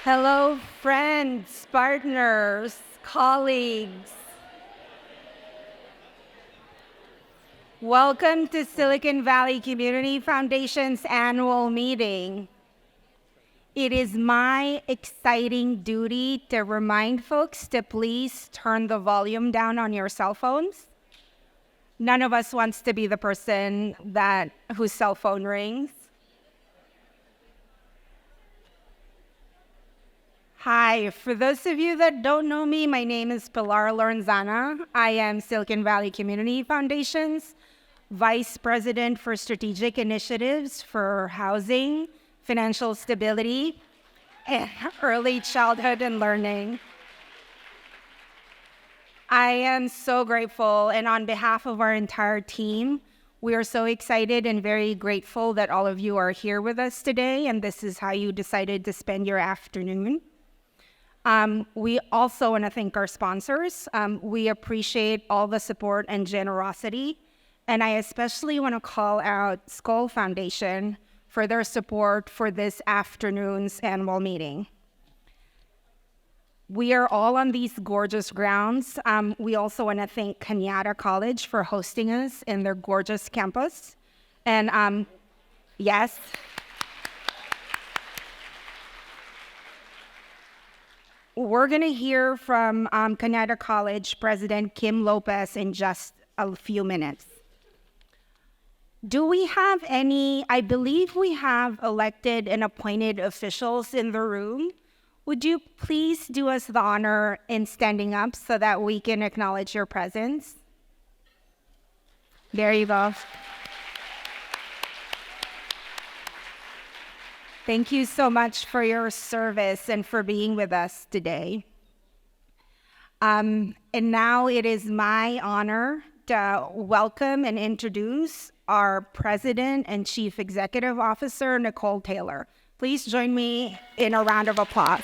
Hello, friends, partners, colleagues. Welcome to Silicon Valley Community Foundation's annual meeting. It is my exciting duty to remind folks to please turn the volume down on your cell phones. None of us wants to be the person whose cell phone rings. Hi, for those of you that don't know me, my name is Pilar Lorenzana. I am Silicon Valley Community Foundation's Vice President for Strategic Initiatives for Housing, Financial Stability, and Early Childhood and Learning. I am so grateful, and on behalf of our entire team, we are so excited and very grateful that all of you are here with us today, and this is how you decided to spend your afternoon. We also want to thank our sponsors. We appreciate all the support and generosity, and I especially want to call out Skull Foundation for their support for this afternoon's annual meeting. We are all on these gorgeous grounds. We also want to thank Kenyatta College for hosting us in their gorgeous campus. And yes, we're going to hear from Kenyatta College President Kim Lopez in just a few minutes. Do we have any? I believe we have elected and appointed officials in the room. Would you please do us the honor in standing up so that we can acknowledge your presence? There you go. Thank you so much for your service and for being with us today. And now it is my honor to welcome and introduce our President and Chief Executive Officer, Nicole Taylor. Please join me in a round of applause.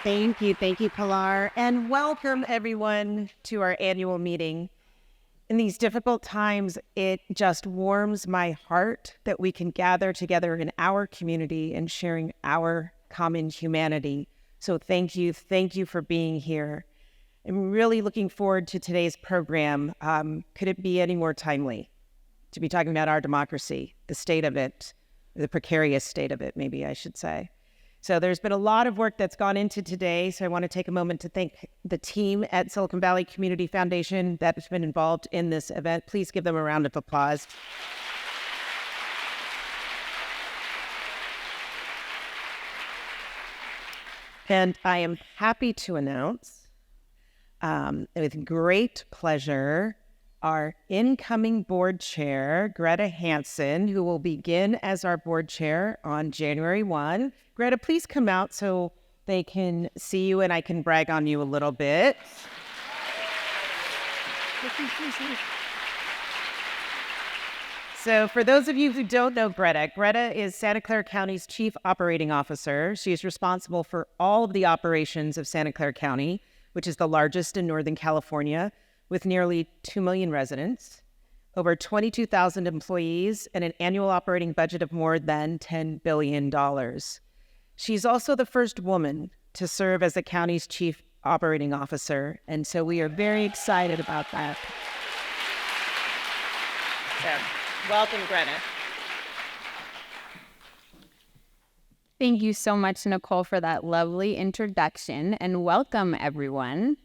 Thank you, Pilar, and welcome everyone to our annual meeting. In these difficult times, it just warms my heart that we can gather together in our community and sharing our common humanity. So thank you for being here. I'm really looking forward to today's program. Could it be any more timely to be talking about our democracy, the state of it, the precarious state of it, maybe I should say. So there's been a lot of work that's gone into today, so I want to take a moment to thank the team at Silicon Valley Community Foundation that has been involved in this event. Please give them a round of applause. And I am happy to announce, with great pleasure, our incoming board chair, Greta Hansen, who will begin as our board chair on January 1. Greta, please come out so they can see you and I can brag on you a little bit. So for those of you who don't know Greta is Santa Clara County's Chief Operating Officer. She is responsible for all of the operations of Santa Clara County, which is the largest in Northern California, with nearly 2 million residents, over 22,000 employees, and an annual operating budget of more than $10 billion. She's also the first woman to serve as the county's chief operating officer, and so we are very excited about that. So, welcome, Greta. Thank you so much, Nicole, for that lovely introduction, and welcome, everyone.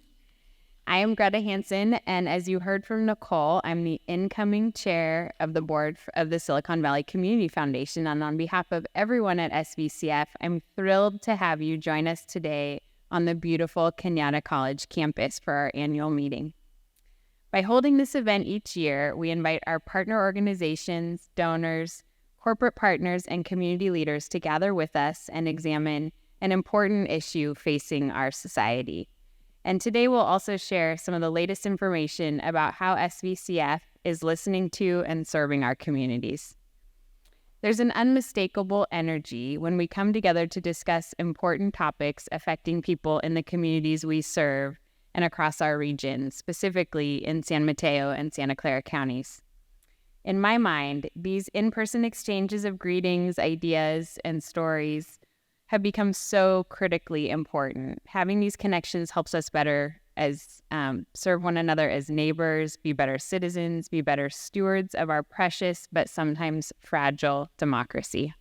I am Greta Hansen, and as you heard from Nicole, I'm the incoming chair of the board of the Silicon Valley Community Foundation, and on behalf of everyone at SVCF, I'm thrilled to have you join us today on the beautiful Kenyatta College campus for our annual meeting. By holding this event each year, we invite our partner organizations, donors, corporate partners, and community leaders to gather with us and examine an important issue facing our society. And today we'll also share some of the latest information about how SVCF is listening to and serving our communities. There's an unmistakable energy when we come together to discuss important topics affecting people in the communities we serve and across our region, specifically in San Mateo and Santa Clara counties. In my mind, these in-person exchanges of greetings, ideas, and stories have become so critically important. Having these connections helps us better as serve one another as neighbors, be better citizens, be better stewards of our precious but sometimes fragile democracy.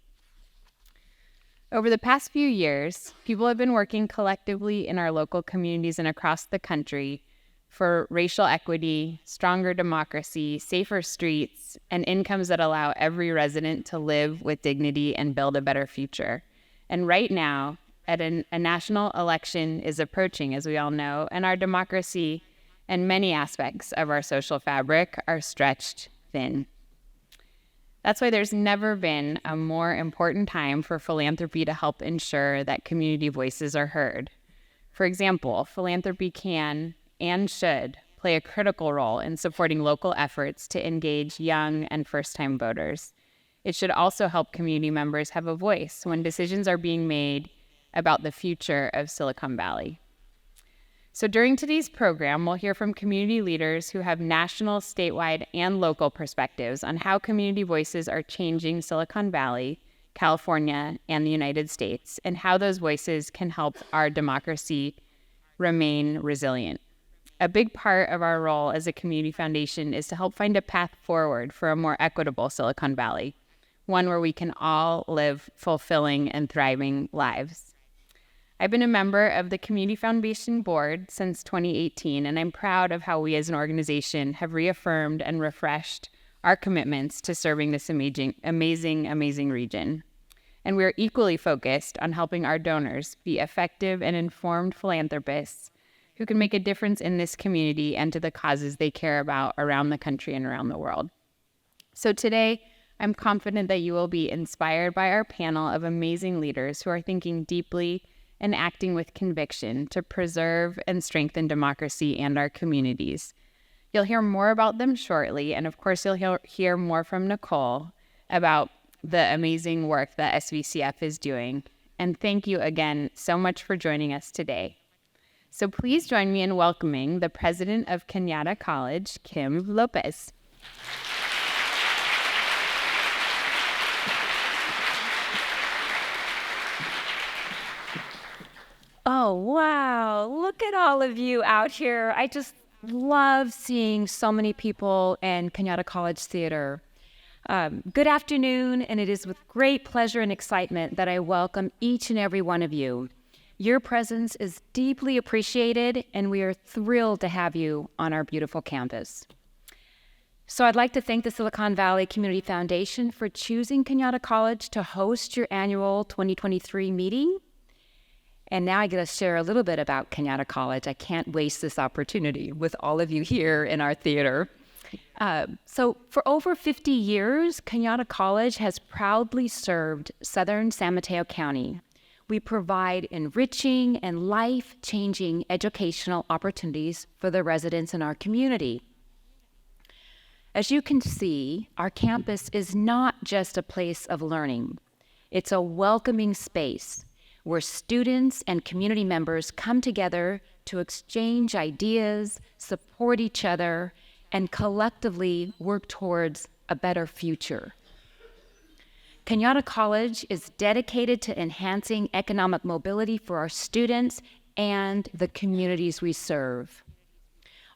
Over the past few years, people have been working collectively in our local communities and across the country for racial equity, stronger democracy, safer streets, and incomes that allow every resident to live with dignity and build a better future. And right now, a national election is approaching, as we all know, and our democracy and many aspects of our social fabric are stretched thin. That's why there's never been a more important time for philanthropy to help ensure that community voices are heard. For example, philanthropy can and should play a critical role in supporting local efforts to engage young and first-time voters. It should also help community members have a voice when decisions are being made about the future of Silicon Valley. So during today's program, we'll hear from community leaders who have national, statewide, and local perspectives on how community voices are changing Silicon Valley, California, and the United States, and how those voices can help our democracy remain resilient. A big part of our role as a community foundation is to help find a path forward for a more equitable Silicon Valley, one where we can all live fulfilling and thriving lives. I've been a member of the Community Foundation Board since 2018, and I'm proud of how we as an organization have reaffirmed and refreshed our commitments to serving this amazing region. And we're equally focused on helping our donors be effective and informed philanthropists who can make a difference in this community and to the causes they care about around the country and around the world. So today, I'm confident that you will be inspired by our panel of amazing leaders who are thinking deeply and acting with conviction to preserve and strengthen democracy and our communities. You'll hear more about them shortly, and of course you'll hear more from Nicole about the amazing work that SVCF is doing. And thank you again so much for joining us today. So please join me in welcoming the president of Kenyatta College, Chavez-Lopez. Oh, wow. Look at all of you out here. I just love seeing so many people in Kenyatta College Theater. Good afternoon, and it is with great pleasure and excitement that I welcome each and every one of you. Your presence is deeply appreciated, and we are thrilled to have you on our beautiful campus. So I'd like to thank the Silicon Valley Community Foundation for choosing Kenyatta College to host your annual 2023 meeting. And now I get to share a little bit about Kenyatta College. I can't waste this opportunity with all of you here in our theater. So for over 50 years, Kenyatta College has proudly served Southern San Mateo County. We provide enriching and life-changing educational opportunities for the residents in our community. As you can see, our campus is not just a place of learning. It's a welcoming space where students and community members come together to exchange ideas, support each other, and collectively work towards a better future. Kenyatta College is dedicated to enhancing economic mobility for our students and the communities we serve.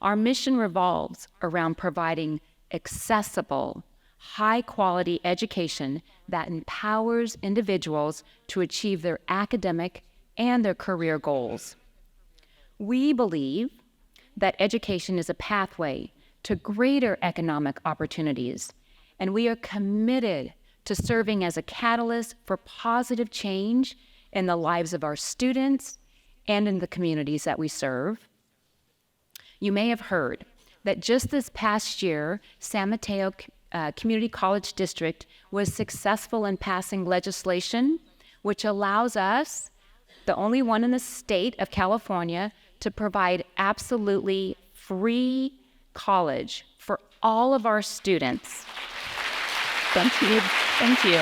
Our mission revolves around providing accessible, high-quality education that empowers individuals to achieve their academic and their career goals. We believe that education is a pathway to greater economic opportunities, and we are committed to serving as a catalyst for positive change in the lives of our students and in the communities that we serve. You may have heard that just this past year, San Mateo Community College District was successful in passing legislation which allows us, the only one in the state of California, to provide absolutely free college for all of our students. Thank you. Thank you.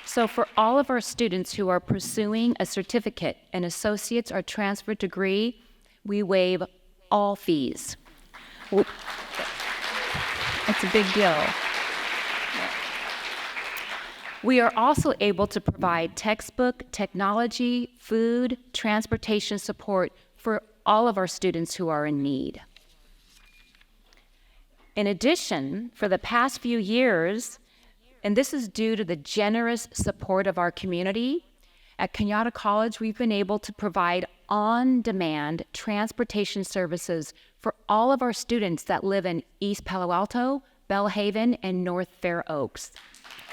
So for all of our students who are pursuing a certificate, an associate's, or transfer degree, we waive all fees. It's a big deal. We are also able to provide textbook, technology, food, transportation support for all of our students who are in need. In addition, for the past few years, and this is due to the generous support of our community, at Kenyatta College, we've been able to provide on-demand transportation services for all of our students that live in East Palo Alto, Bellhaven, and North Fair Oaks.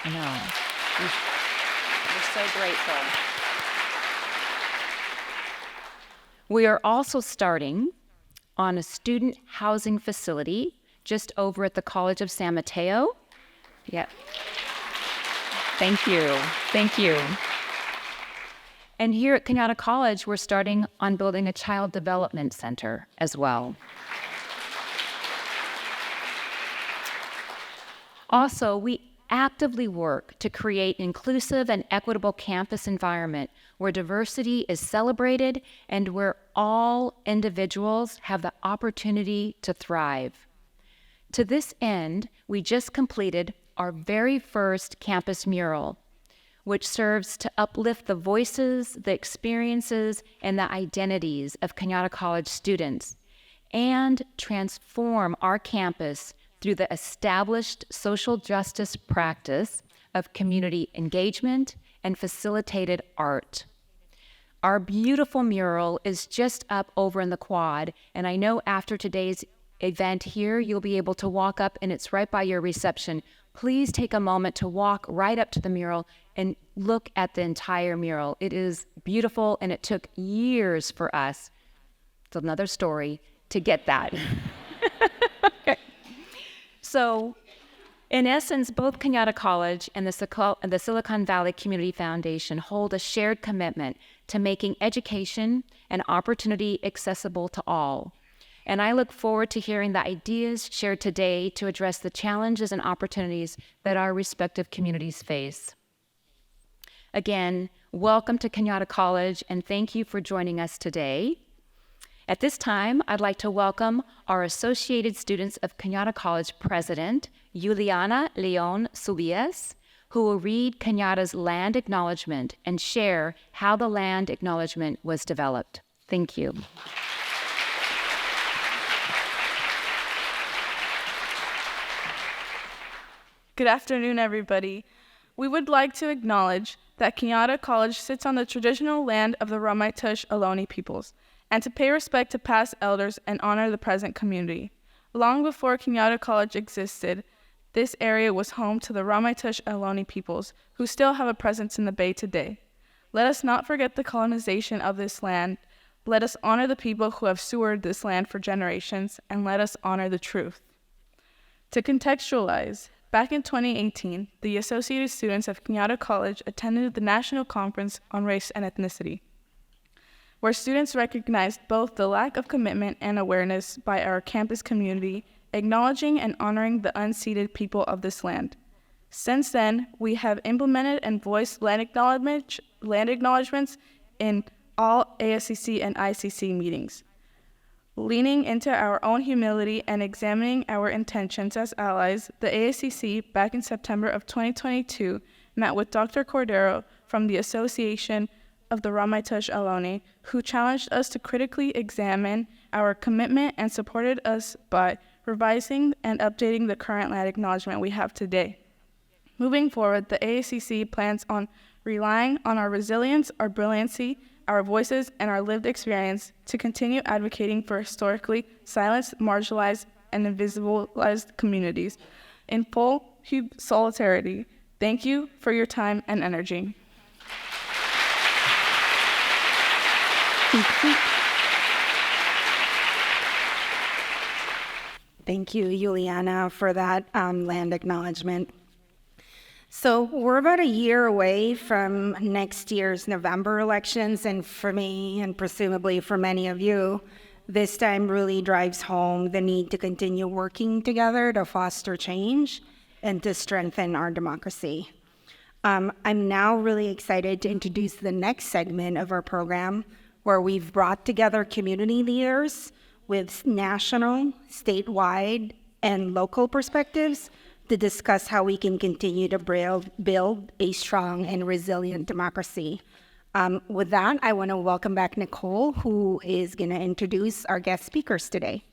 I know. We're so grateful. We are also starting on a student housing facility just over at the College of San Mateo. Yep. Thank you. Thank you. And here at Kenyatta College, we're starting on building a child development center as well. Also, we actively work to create an inclusive and equitable campus environment where diversity is celebrated and where all individuals have the opportunity to thrive. To this end, we just completed our very first campus mural, which serves to uplift the voices, the experiences, and the identities of Kenyatta College students and transform our campus through the established social justice practice of community engagement and facilitated art. Our beautiful mural is just up over in the quad, and I know after today's event here, you'll be able to walk up, and it's right by your reception. Please take a moment to walk right up to the mural and look at the entire mural. It is beautiful, and it took years for us, it's another story, to get that. Okay. So, in essence, both Kenyatta College and the Silicon Valley Community Foundation hold a shared commitment to making education and opportunity accessible to all. And I look forward to hearing the ideas shared today to address the challenges and opportunities that our respective communities face. Again, welcome to Kenyatta College, and thank you for joining us today. At this time, I'd like to welcome our Associated Students of Kenyatta College President, Juliana Leon Subias, who will read Kenyatta's land acknowledgement and share how the land acknowledgement was developed. Thank you. Good afternoon, everybody. We would like to acknowledge that Kenyatta College sits on the traditional land of the Ramaytush Ohlone peoples, and to pay respect to past elders and honor the present community. Long before Kenyatta College existed, this area was home to the Ramaytush Ohlone peoples, who still have a presence in the Bay today. Let us not forget the colonization of this land. Let us honor the people who have stewarded this land for generations, and let us honor the truth. To contextualize, back in 2018, the Associated Students of Kenyatta College attended the National Conference on Race and Ethnicity, where students recognized both the lack of commitment and awareness by our campus community, acknowledging and honoring the unceded people of this land. Since then, we have implemented and voiced land acknowledgements in all ASCC and ICC meetings. Leaning into our own humility and examining our intentions as allies, the ASCC, back in September of 2022, met with Dr. Cordero from the Association of the Ramaytush Ohlone, who challenged us to critically examine our commitment and supported us by revising and updating the current land acknowledgement we have today. Moving forward, the AACC plans on relying on our resilience, our brilliancy, our voices, and our lived experience to continue advocating for historically silenced, marginalized, and invisibilized communities. In full solidarity, thank you for your time and energy. Thank you, Juliana, for that land acknowledgement. So we're about a year away from next year's November elections, and for me, and presumably for many of you, this time really drives home the need to continue working together to foster change and to strengthen our democracy. I'm now really excited to introduce the next segment of our program, where we've brought together community leaders with national, statewide, and local perspectives to discuss how we can continue to build a strong and resilient democracy. With that, I want to welcome back Nicole, who is going to introduce our guest speakers today.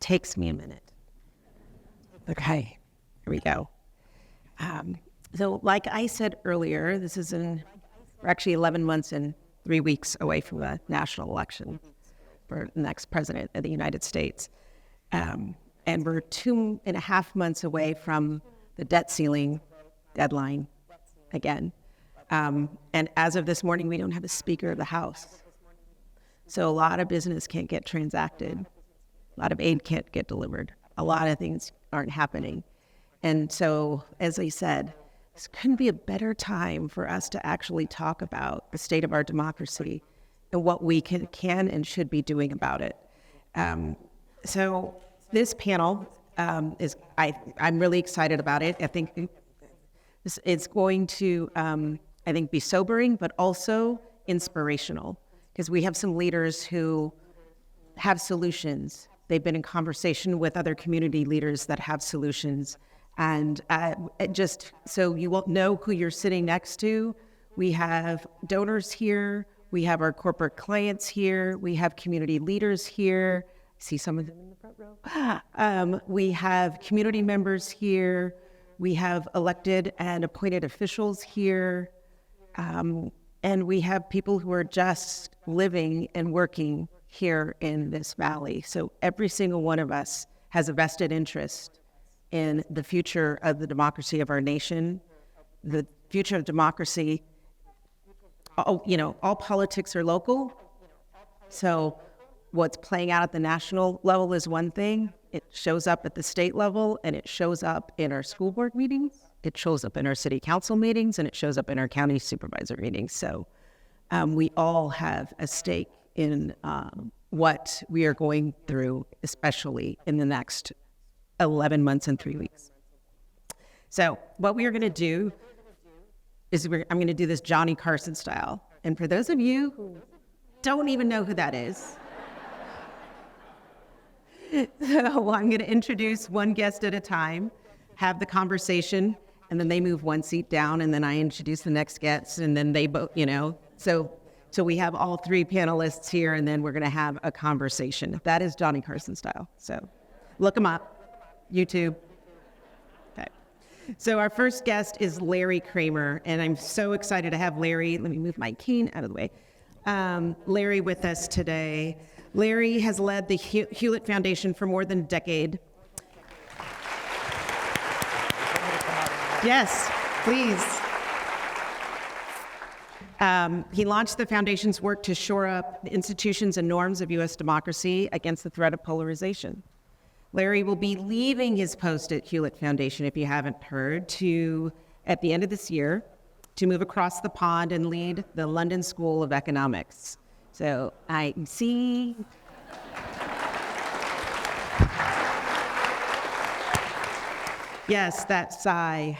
Takes me a minute. Okay, here we go. So like I said earlier, we're actually 11 months and 3 weeks away from the national election for the next president of the United States. And we're 2.5 months away from the debt ceiling deadline again. And as of this morning, we don't have a Speaker of the House. So a lot of business can't get transacted. A lot of aid can't get delivered. A lot of things aren't happening. And so, as I said, this couldn't be a better time for us to actually talk about the state of our democracy and what we can and should be doing about it. So this panel I'm really excited about it. I think it's going to, be sobering, but also inspirational, because we have some leaders who have solutions. They've been in conversation with other community leaders that have solutions. And just so you won't know who you're sitting next to, we have donors here, we have our corporate clients here, we have community leaders here. I see some of them in the front row. We have community members here, we have elected and appointed officials here, and we have people who are just living and working here in this valley. So every single one of us has a vested interest in the future of the democracy of our nation, the future of democracy. All politics are local. So what's playing out at the national level is one thing. It shows up at the state level, and it shows up in our school board meetings. It shows up in our city council meetings, and it shows up in our county supervisor meetings. So we all have a stake in what we are going through, especially in the next 11 months and 3 weeks. So what we are going to do is I'm going to do this Johnny Carson style. And for those of you who don't even know who that is, so I'm going to introduce one guest at a time, have the conversation, and then they move one seat down, and then I introduce the next guest, and then they both, So we have all three panelists here, and then we're going to have a conversation. That is Johnny Carson style. So look him up, YouTube. Okay. So our first guest is Larry Kramer, and I'm so excited to have Larry. Let me move my cane out of the way. Larry with us today. Larry has led the Hewlett Foundation for more than a decade. Yes, please. He launched the foundation's work to shore up the institutions and norms of U.S. democracy against the threat of polarization. Larry will be leaving his post at Hewlett Foundation, if you haven't heard, at the end of this year, to move across the pond and lead the London School of Economics. So I see. Yes, that sigh.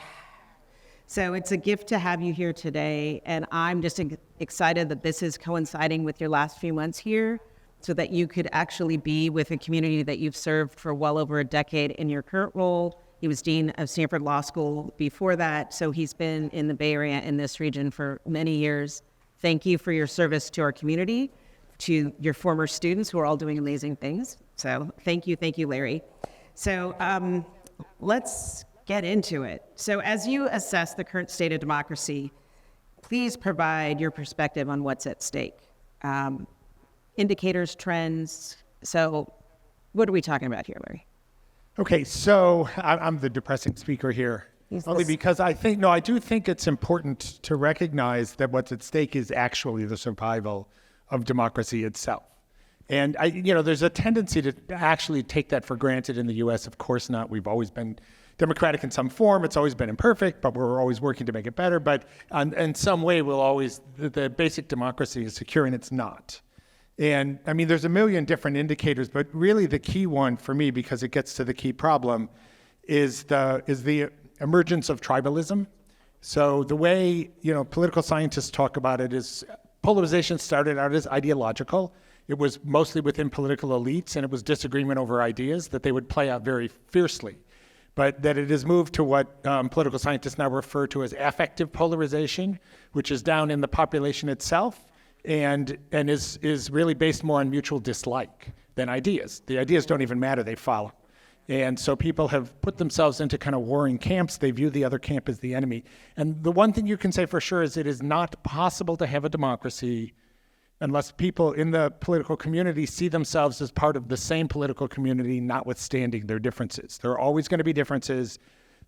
So it's a gift to have you here today, and I'm just excited that this is coinciding with your last few months here, so that you could actually be with a community that you've served for well over a decade in your current role. He was Dean of Stanford Law School before that, so he's been in the Bay Area in this region for many years. Thank you for your service to our community, to your former students who are all doing amazing things. So thank you, Larry. So let's get into it. So as you assess the current state of democracy, please provide your perspective on what's at stake. Indicators, trends. So what are we talking about here, Larry? Okay, so I'm the depressing speaker here, only because I do think it's important to recognize that what's at stake is actually the survival of democracy itself. And there's a tendency to actually take that for granted in the U.S. Of course not. We've always been democratic in some form. It's always been imperfect, but we're always working to make it better. But in some way, the basic democracy is secure, and it's not. And there's a million different indicators, but really the key one for me, because it gets to the key problem, is the emergence of tribalism. So the way, political scientists talk about it is polarization started out as ideological. It was mostly within political elites, and it was disagreement over ideas that they would play out very fiercely. But that it has moved to what political scientists now refer to as affective polarization, which is down in the population itself and is really based more on mutual dislike than ideas. The ideas don't even matter, they follow. And so people have put themselves into kind of warring camps. They view the other camp as the enemy. And the one thing you can say for sure is it is not possible to have a democracy unless people in the political community see themselves as part of the same political community, notwithstanding their differences. There are always going to be differences.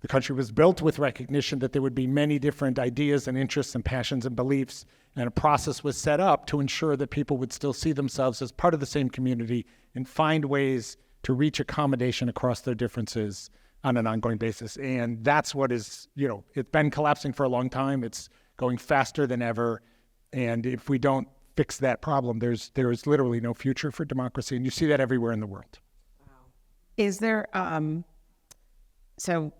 The country was built with recognition that there would be many different ideas and interests and passions and beliefs, and a process was set up to ensure that people would still see themselves as part of the same community and find ways to reach accommodation across their differences on an ongoing basis. And that's what is, it's been collapsing for a long time. It's going faster than ever. And if we don't fix that problem, there is literally no future for democracy. And you see that everywhere in the world. Is there, so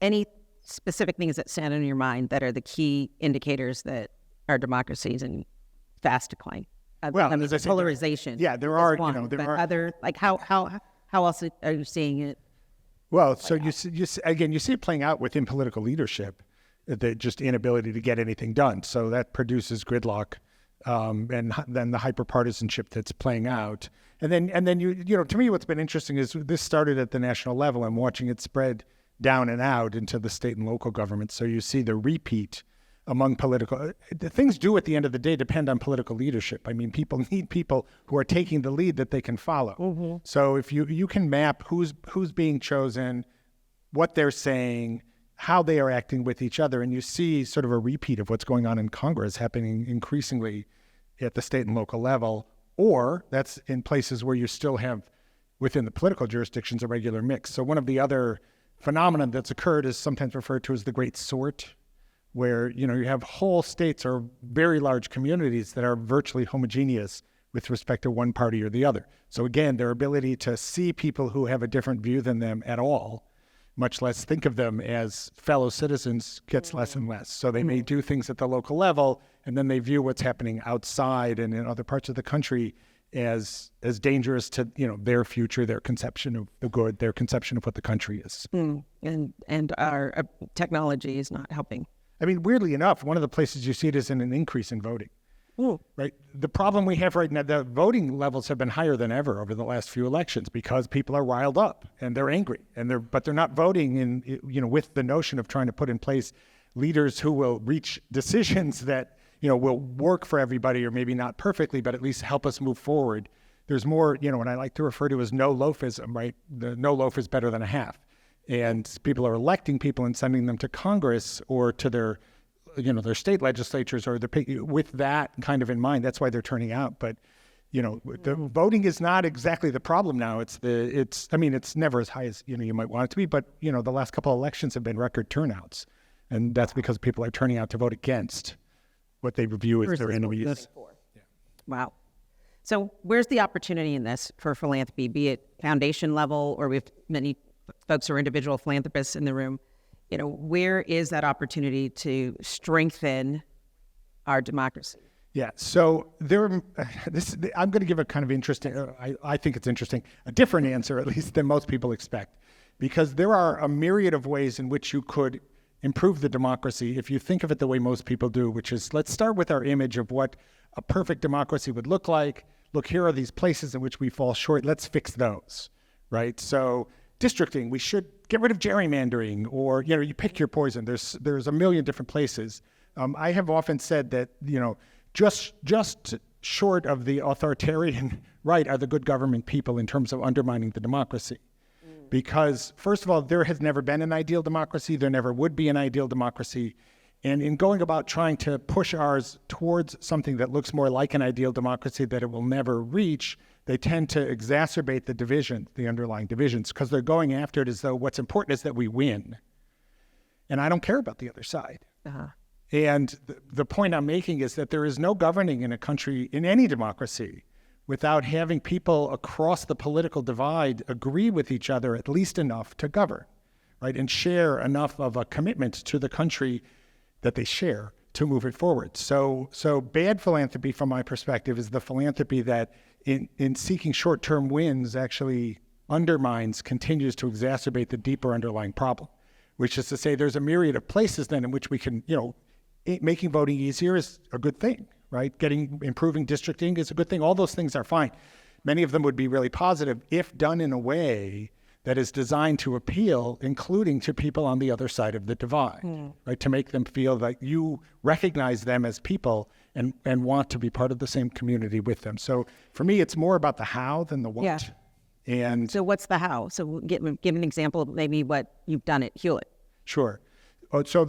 any specific things that stand in your mind that are the key indicators that our democracy is in fast decline? Well, as I said, polarization. Yeah, there are, one, there but are other, like how else are you seeing it? Well, so you see it playing out within political leadership, the just inability to get anything done. So that produces gridlock, and then the hyperpartisanship that's playing out. And then you to me, what's been interesting is this started at the national level and watching it spread down and out into the state and local governments. So you see the repeat among the things do at the end of the day depend on political leadership. I mean, people need people who are taking the lead that they can follow. Mm-hmm. So if you can map who's being chosen, what they're saying, how they are acting with each other, and you see sort of a repeat of what's going on in Congress happening increasingly at the state and local level, or that's in places where you still have within the political jurisdictions a regular mix. So one of the other phenomena that's occurred is sometimes referred to as the Great Sort, where you have whole states or very large communities that are virtually homogeneous with respect to one party or the other. So again, their ability to see people who have a different view than them at all, much less think of them as fellow citizens, gets less and less. So they may do things at the local level, and then they view what's happening outside and in other parts of the country as dangerous to their future, their conception of the good, their conception of what the country is. And our technology is not helping. I mean, weirdly enough, one of the places you see it is in an increase in voting. Right. The problem we have right now, the voting levels have been higher than ever over the last few elections because people are riled up and they're angry but they're not voting with the notion of trying to put in place leaders who will reach decisions that will work for everybody, or maybe not perfectly, but at least help us move forward. There's more, what I like to refer to as no loafism, right? The no loaf is better than a half. And people are electing people and sending them to Congress or to their state legislatures with that kind of in mind. That's why they're turning out. But, the voting is not exactly the problem now. It's never as high as, you might want it to be. But, the last couple of elections have been record turnouts. And that's because people are turning out to vote against what they view as their enemies. Yeah. Wow. So where's the opportunity in this for philanthropy, be it foundation level, or we have many folks who are individual philanthropists in the room? Where is that opportunity to strengthen our democracy? Yeah, so I'm going to give a kind of interesting, I think it's interesting, a different answer at least than most people expect, because there are a myriad of ways in which you could improve the democracy if you think of it the way most people do, which is, let's start with our image of what a perfect democracy would look like. Look, here are these places in which we fall short. Let's fix those, right? So districting, we should get rid of gerrymandering, or, you pick your poison. There's a million different places. I have often said that, just short of the authoritarian right are the good government people in terms of undermining the democracy. Because, first of all, there has never been an ideal democracy. There never would be an ideal democracy. And in going about trying to push ours towards something that looks more like an ideal democracy that it will never reach, they tend to exacerbate the underlying divisions, because they're going after it as though what's important is that we win. And I don't care about the other side. Uh-huh. And the point I'm making is that there is no governing in a country, in any democracy, without having people across the political divide agree with each other at least enough to govern, right? And share enough of a commitment to the country that they share to move it forward. So bad philanthropy, from my perspective, is the philanthropy that in seeking short-term wins actually continues to exacerbate the deeper underlying problem, which is to say there's a myriad of places then in which we can, making voting easier is a good thing, right? Improving districting is a good thing. All those things are fine. Many of them would be really positive if done in a way that is designed to appeal, including to people on the other side of the divide, right? To make them feel like you recognize them as people and want to be part of the same community with them. So for me, it's more about the how than the what. Yeah. And So what's the how? So give an example of maybe what you've done at Hewlett. Sure. So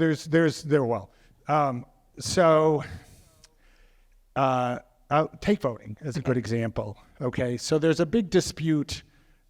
take voting as a good example. Okay. So there's a big dispute.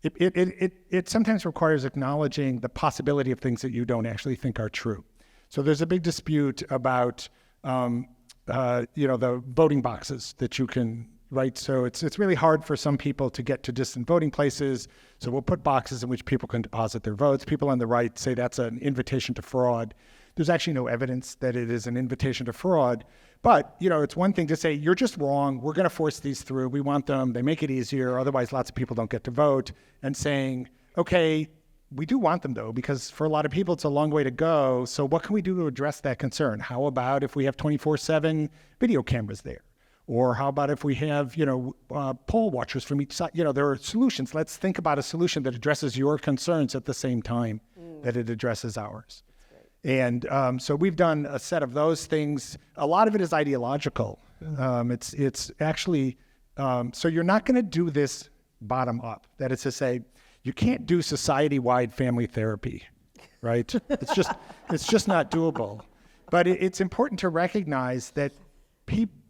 It sometimes requires acknowledging the possibility of things that you don't actually think are true. So there's a big dispute about, the voting boxes that you can, right? So it's really hard for some people to get to distant voting places. So we'll put boxes in which people can deposit their votes. People on the right say that's an invitation to fraud. There's actually no evidence that it is an invitation to fraud. But, it's one thing to say, you're just wrong. We're going to force these through. We want them. They make it easier. Otherwise, lots of people don't get to vote. And saying, okay, we do want them, though, because for a lot of people, it's a long way to go. So what can we do to address that concern? How about if we have 24/7 video cameras there? Or how about if we have, poll watchers from each side? There are solutions. Let's think about a solution that addresses your concerns at the same time that it addresses ours. And so we've done a set of those things. A lot of it is ideological. It's actually, so you're not going to do this bottom up. That is to say, you can't do society-wide family therapy, right? It's just not doable. But it's important to recognize that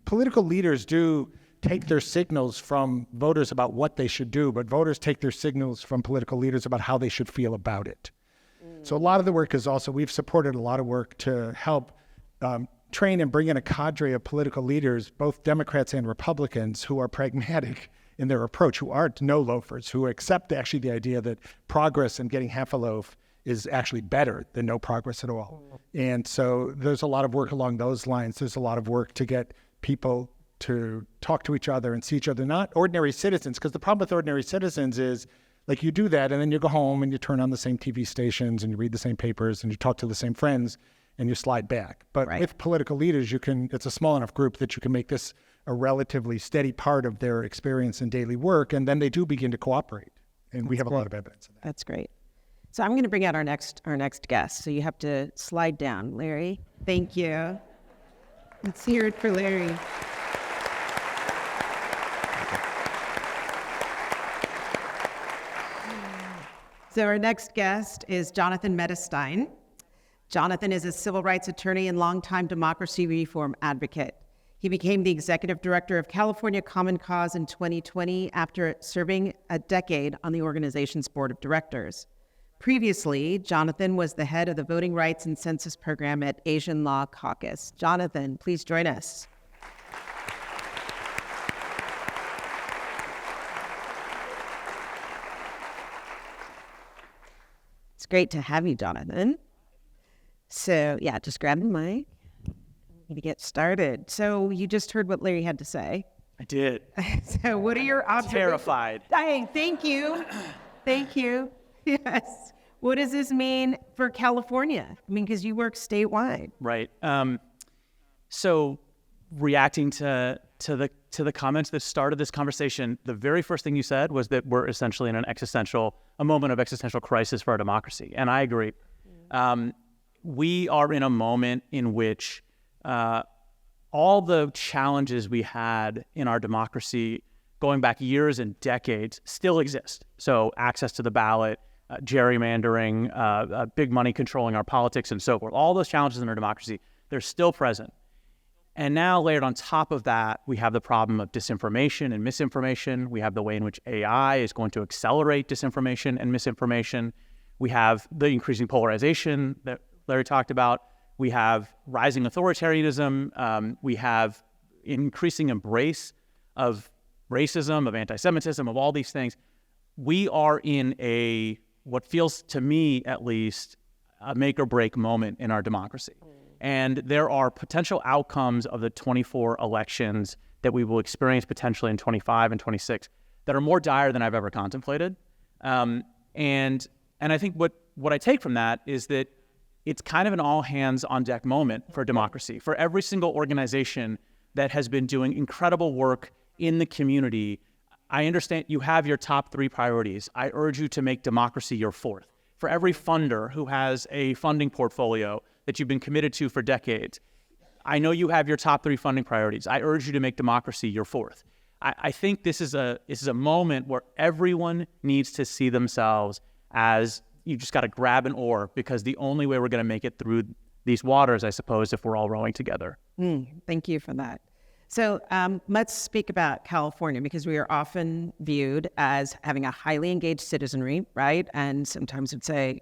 political leaders do take their signals from voters about what they should do, but voters take their signals from political leaders about how they should feel about it. So a lot of the work is also, we've supported a lot of work to help train and bring in a cadre of political leaders, both Democrats and Republicans, who are pragmatic in their approach, who aren't no loafers, who accept actually the idea that progress and getting half a loaf is actually better than no progress at all. And so there's a lot of work along those lines. There's a lot of work to get people to talk to each other and see each other, not ordinary citizens, because the problem with ordinary citizens is, like, you do that and then you go home and you turn on the same TV stations and you read the same papers and you talk to the same friends and you slide back. But with political leaders, it's a small enough group that you can make this a relatively steady part of their experience and daily work, and then they do begin to cooperate. And we have a lot of evidence of that. That's great. So I'm going to bring out our next guest. So you have to slide down, Larry. Thank you. Let's hear it for Larry. So our next guest is Jonathan Mehta Stein. Jonathan is a civil rights attorney and longtime democracy reform advocate. He became the executive director of California Common Cause in 2020 after serving a decade on the organization's board of directors. Previously, Jonathan was the head of the Voting Rights and Census Program at Asian Law Caucus. Jonathan, please join us. It's great to have you, Jonathan. So, just grab the mic. To get started. So you just heard what Larry had to say. I did. So what are your observations? Terrified. Hey, thank you. Thank you. Yes. What does this mean for California? I mean, because you work statewide. Right. So reacting to the comments that started this conversation, the very first thing you said was that we're essentially in a moment of existential crisis for our democracy. And I agree. We are in a moment in which all the challenges we had in our democracy going back years and decades still exist. So access to the ballot, gerrymandering, big money controlling our politics and so forth. All those challenges in our democracy, they're still present. And now layered on top of that, we have the problem of disinformation and misinformation. We have the way in which AI is going to accelerate disinformation and misinformation. We have the increasing polarization that Larry talked about. We have rising authoritarianism. We have increasing embrace of racism, of anti-Semitism, of all these things. We are in what feels to me at least, a make or break moment in our democracy. And there are potential outcomes of the 24 elections that we will experience potentially in 25 and 26 that are more dire than I've ever contemplated. And I think what I take from that is that it's kind of an all hands on deck moment for democracy. For every single organization that has been doing incredible work in the community, I understand you have your top 3 priorities. I urge you to make democracy your 4th. For every funder who has a funding portfolio that you've been committed to for decades, I know you have your top 3 funding priorities. I urge you to make democracy your 4th. I think this is a moment where everyone needs to see themselves as you just got to grab an oar, because the only way we're going to make it through these waters, I suppose, if we're all rowing together. Thank you for that. So let's speak about California, because we are often viewed as having a highly engaged citizenry, right? And sometimes would say,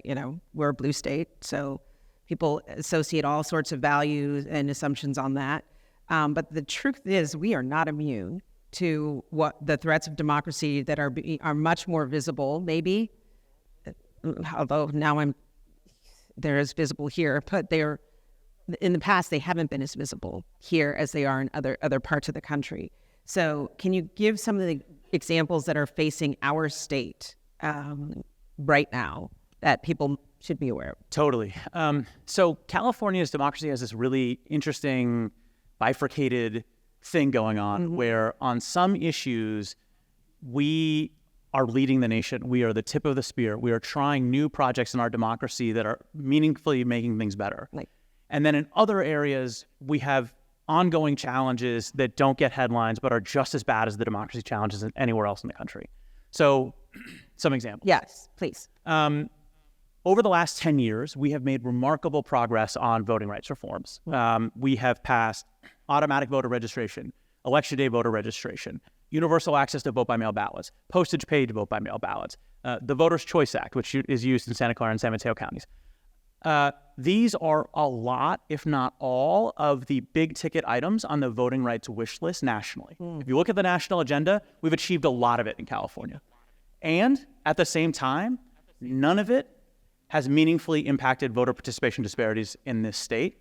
we're a blue state, so people associate all sorts of values and assumptions on that. But the truth is, we are not immune to what the threats of democracy that are much more visible, maybe. Although now they're as visible here, but in the past they haven't been as visible here as they are in other parts of the country. So can you give some of the examples that are facing our state right now that people should be aware of? Totally. So California's democracy has this really interesting bifurcated thing going on, where on some issues we are leading the nation. We are the tip of the spear. We are trying new projects in our democracy that are meaningfully making things better. And then in other areas, we have ongoing challenges that don't get headlines but are just as bad as the democracy challenges anywhere else in the country. So some examples. Yes, please. Over the last 10 years, we have made remarkable progress on voting rights reforms. We have passed automatic voter registration, election day voter registration, universal access to vote-by-mail ballots, postage paid to vote-by-mail ballots, the Voters' Choice Act, which is used in Santa Clara and San Mateo counties. These are a lot, if not all, of the big-ticket items on the voting rights wish list nationally. If you look at the national agenda, we've achieved a lot of it in California. And at the same time, none of it has meaningfully impacted voter participation disparities in this state.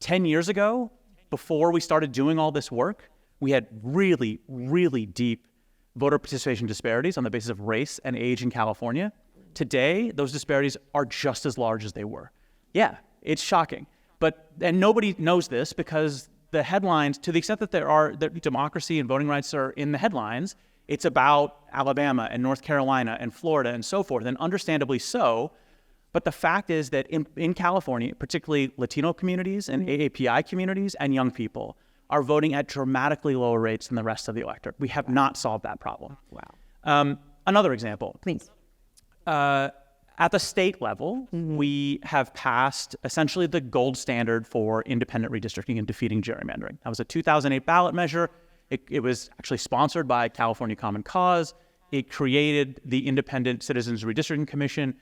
10 years ago, before we started doing all this work, we had really, really deep voter participation disparities on the basis of race and age in California. Today, those disparities are just as large as they were. Yeah, it's shocking. And nobody knows this, because the headlines, to the extent that that democracy and voting rights are in the headlines, it's about Alabama and North Carolina and Florida and so forth, and understandably so. But the fact is that in California, particularly Latino communities and AAPI communities and young people are voting at dramatically lower rates than the rest of the electorate. We have not solved that problem. Wow. Another example. Please. At the state level, we have passed essentially the gold standard for independent redistricting and defeating gerrymandering. That was a 2008 ballot measure. It was actually sponsored by California Common Cause. It created the Independent Citizens Redistricting Commission.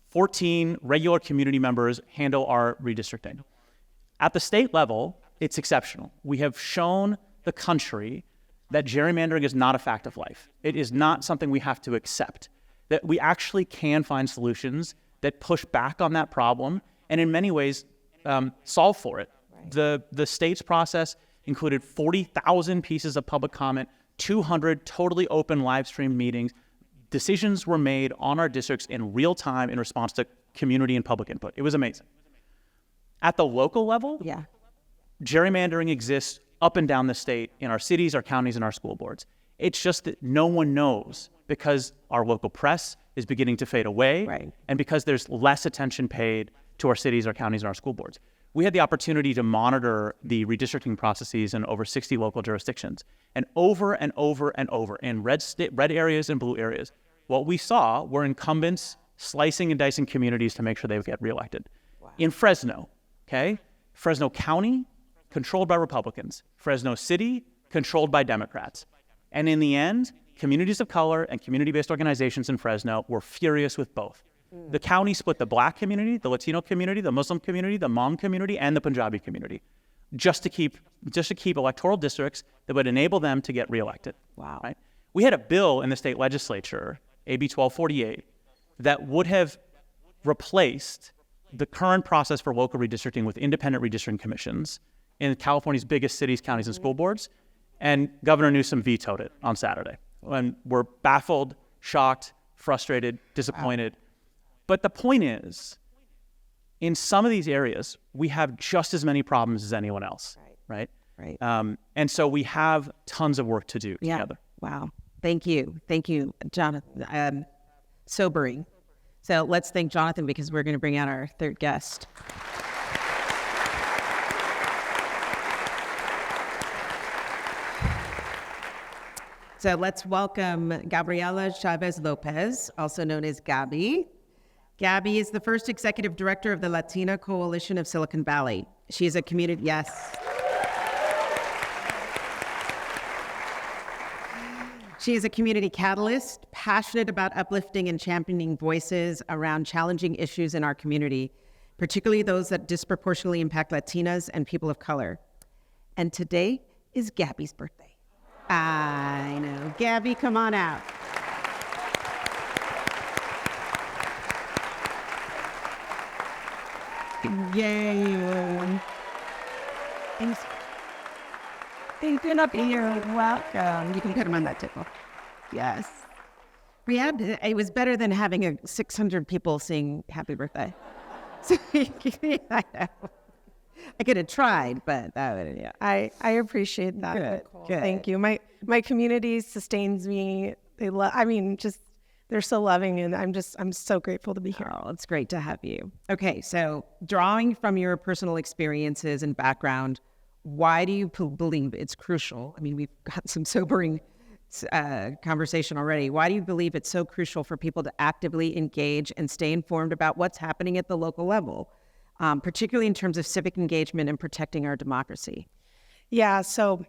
14 regular community members handle our redistricting. At the state level, it's exceptional. We have shown the country that gerrymandering is not a fact of life. It is not something we have to accept, that we actually can find solutions that push back on that problem and in many ways solve for it. Right. The state's process included 40,000 pieces of public comment, 200 totally open live stream meetings. Decisions were made on our districts in real time in response to community and public input. It was amazing. At the local level, gerrymandering exists up and down the state in our cities, our counties, and our school boards. It's just that no one knows, because our local press is beginning to fade away, and because there's less attention paid to our cities, our counties, and our school boards. We had the opportunity to monitor the redistricting processes in over 60 local jurisdictions. And over and over and over, in red areas and blue areas, what we saw were incumbents slicing and dicing communities to make sure they would get reelected. Wow. In Fresno, Fresno County, controlled by Republicans. Fresno City, controlled by Democrats. And in the end, communities of color and community-based organizations in Fresno were furious with both. The county split the Black community, the Latino community, the Muslim community, the Hmong community, and the Punjabi community, just to keep electoral districts that would enable them to get reelected. Wow. Right? We had a bill in the state legislature, AB 1248, that would have replaced the current process for local redistricting with independent redistricting commissions in California's biggest cities, counties, and school boards. And Governor Newsom vetoed it on Saturday. And we're baffled, shocked, frustrated, disappointed. Wow. But the point is, in some of these areas, we have just as many problems as anyone else, right? And so we have tons of work to do together. Wow. Thank you, Jonathan. Sobering. So let's thank Jonathan, because we're going to bring out our third guest. So let's welcome Gabriela Chavez-Lopez, also known as Gabby. Gabby is the first executive director of the Latina Coalition of Silicon Valley. She is a community, yes. She is a community catalyst, passionate about uplifting and championing voices around challenging issues in our community, particularly those that disproportionately impact Latinas and people of color. And today is Gabby's birthday. I know. Gabby, come on out. Yay. Thanks. Thank you, up here. Welcome. You can put them on that table. Yes. It was better than having 600 people sing happy birthday. I know. I could have tried, but that would, yeah. I appreciate that. Good. Thank you. My community sustains me. They're so loving, and I'm so grateful to be here. Oh, it's great to have you. Okay, so drawing from your personal experiences and background, why do you believe it's crucial? I mean, we've got some sobering conversation already. Why do you believe it's so crucial for people to actively engage and stay informed about what's happening at the local level? Particularly in terms of civic engagement and protecting our democracy? Yeah, so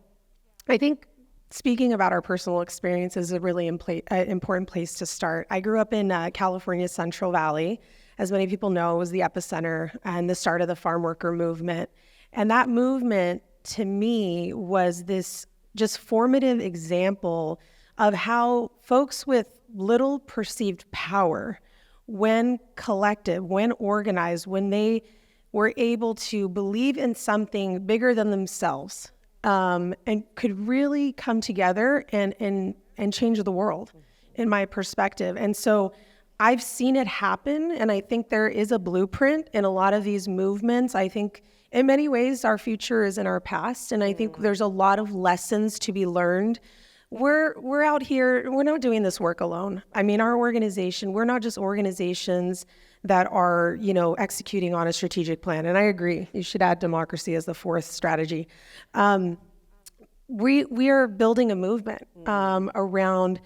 I think speaking about our personal experience is a really important place to start. I grew up in California's Central Valley. As many people know, it was the epicenter and the start of the farm worker movement. And that movement, to me, was this just formative example of how folks with little perceived power, when collective, when organized, when they were able to believe in something bigger than themselves, and could really come together and change the world, in my perspective. And so I've seen it happen, and I think there is a blueprint in a lot of these movements. I think in many ways our future is in our past, and I think there's a lot of lessons to be learned. We're out here, we're not doing this work alone. I mean, our organization, we're not just organizations that are, executing on a strategic plan. And I agree, you should add democracy as the fourth strategy. We are building a movement around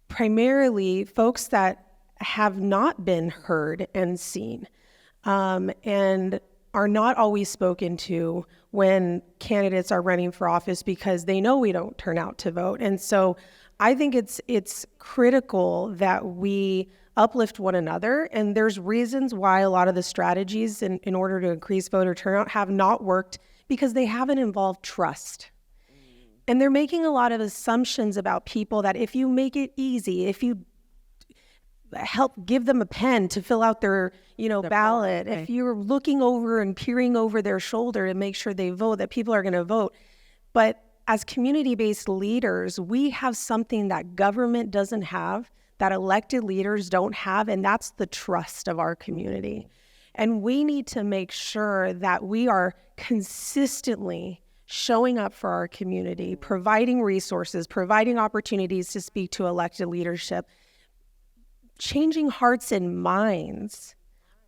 primarily folks that have not been heard and seen, and are not always spoken to when candidates are running for office because they know we don't turn out to vote. And so I think it's critical that we uplift one another. And there's reasons why a lot of the strategies in order to increase voter turnout have not worked, because they haven't involved trust. And they're making a lot of assumptions about people that if you make it easy, if you help give them a pen to fill out their ballot, if you're looking over and peering over their shoulder to make sure they vote, that people are going to vote. But as community-based leaders, we have something that government doesn't have, that elected leaders don't have, and that's the trust of our community. And we need to make sure that we are consistently showing up for our community, providing resources, providing opportunities to speak to elected leadership, changing hearts and minds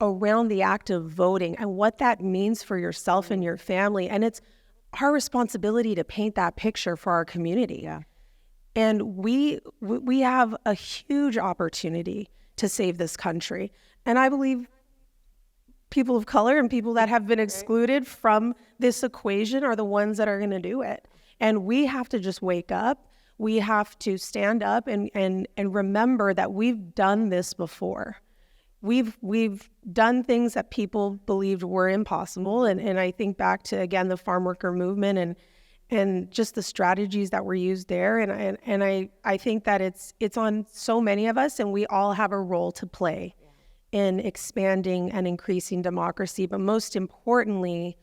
around the act of voting and what that means for yourself and your family. And it's our responsibility to paint that picture for our community. Yeah. And we have a huge opportunity to save this country. And I believe people of color and people that have been excluded from this equation are the ones that are going to do it. And we have to just wake up. We have to stand up and remember that we've done this before. We've done things that people believed were impossible. And I think back to, again, the farm worker movement and just the strategies that were used there. And I think that it's on so many of us, and we all have a role to play in expanding and increasing democracy, but most importantly,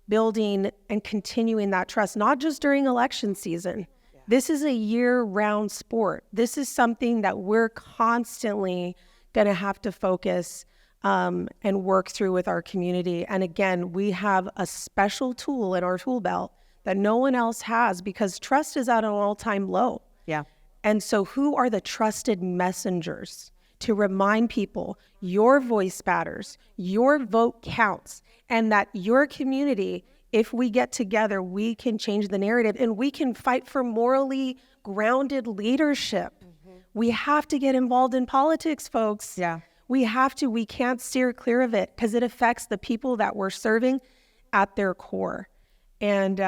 building and continuing that trust, not just during election season. This is a year-round sport. This is something that we're constantly going to have to focus and work through with our community. And again, we have a special tool in our tool belt that no one else has, because trust is at an all-time low. Yeah. And so who are the trusted messengers to remind people your voice matters, your vote counts, and that your community, if we get together, we can change the narrative and we can fight for morally grounded leadership. We have to get involved in politics, folks. Yeah. We have to. We can't steer clear of it because it affects the people that we're serving at their core. And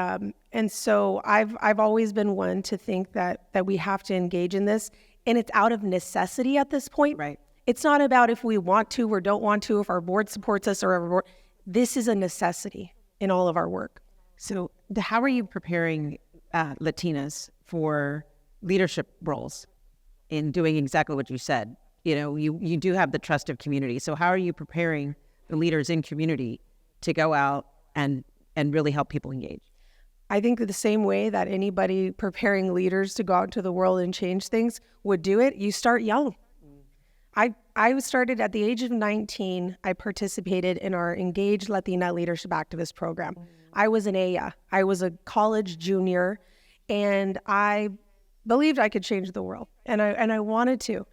so I've always been one to think that we have to engage in this, and it's out of necessity at this point. Right. It's not about if we want to or don't want to, if our board supports us or our board. This is a necessity in all of our work. So how are you preparing Latinas for leadership roles in doing exactly what you said? You know, you do have the trust of community. So how are you preparing the leaders in community to go out and really help people engage? I think the same way that anybody preparing leaders to go out into the world and change things would do it, you start young. I started at the age of 19. I participated in our Engaged Latina Leadership Activist Program. I was an AYA. I was a college junior, and I believed I could change the world, and I wanted to.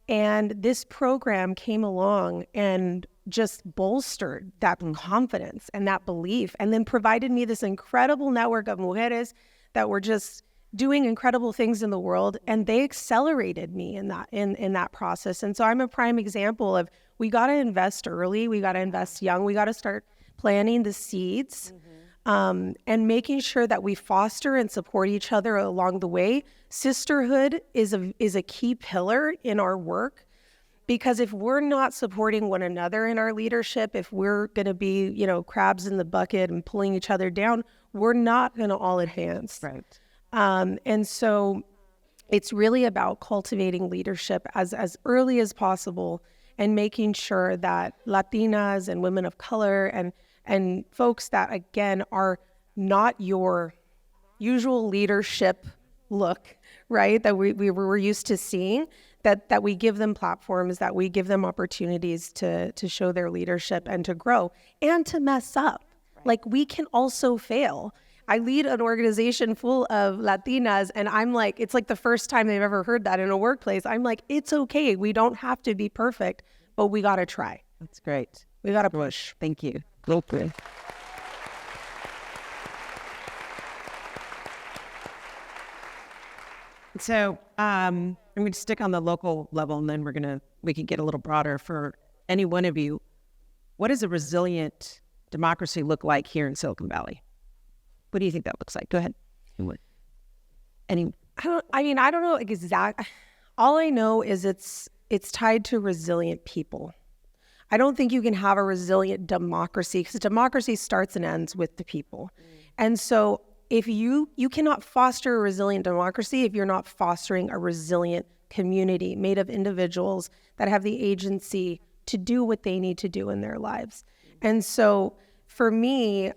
And this program came along and just bolstered that confidence and that belief, and then provided me this incredible network of mujeres that were just doing incredible things in the world, and they accelerated me in that process. And so I'm a prime example of, we got to invest early, we got to invest young, we got to start planting the seeds, and making sure that we foster and support each other along the way. Sisterhood is a key pillar in our work, because if we're not supporting one another in our leadership, if we're going to be, crabs in the bucket and pulling each other down, we're not going to all advance. Right. And so it's really about cultivating leadership as early as possible, and making sure that Latinas and women of color and folks that, again, are not your usual leadership look, right, that we were used to seeing, that we give them platforms, that we give them opportunities to show their leadership and to grow and to mess up. Like, we can also fail. I lead an organization full of Latinas, and I'm like, it's like the first time they've ever heard that in a workplace. I'm like, it's okay. We don't have to be perfect, but we got to try. That's great. We got to push. Thank you. Okay. So I'm going to stick on the local level, and then we can get a little broader for any one of you. What does a resilient democracy look like here in Silicon Valley? What do you think that looks like? Go ahead. I don't know exactly. All I know is it's tied to resilient people. I don't think you can have a resilient democracy, because democracy starts and ends with the people. And so if you cannot foster a resilient democracy if you're not fostering a resilient community made of individuals that have the agency to do what they need to do in their lives. And so for me,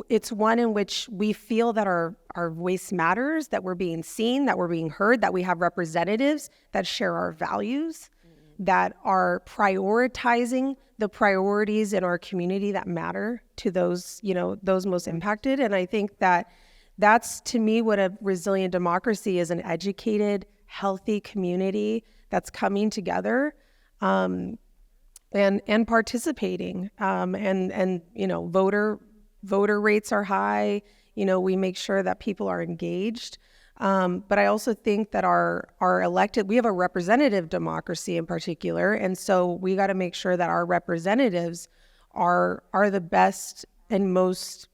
it's one in which we feel that our voice matters, that we're being seen, that we're being heard, that we have representatives that share our values, that are prioritizing the priorities in our community that matter to those most impacted. And I think that's, to me, what a resilient democracy is: an educated, healthy community that's coming together and participating. And voter rates are high. We make sure that people are engaged. But I also think that our elected, we have a representative democracy in particular. And so we got to make sure that our representatives are the best and most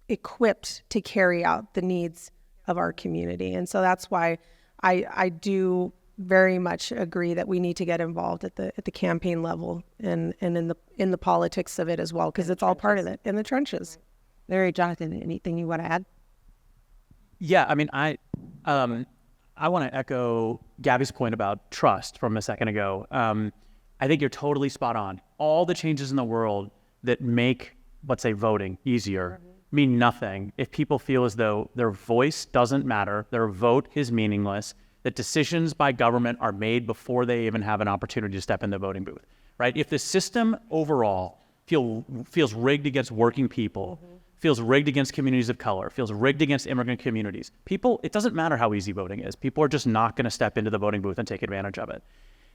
equipped to carry out the needs of our community. And so that's why I do very much agree that we need to get involved at the campaign level and in the politics of it as well, because it's all part of it in the trenches. Larry, Jonathan, anything you want to add? Yeah, I want to echo Gabby's point about trust from a second ago. I think you're totally spot on. All the changes in the world that make, let's say, voting easier mean nothing if people feel as though their voice doesn't matter, their vote is meaningless, that decisions by government are made before they even have an opportunity to step in the voting booth, right? If the system overall feels rigged against working people, feels rigged against communities of color, feels rigged against immigrant communities, it doesn't matter how easy voting is. People are just not going to step into the voting booth and take advantage of it.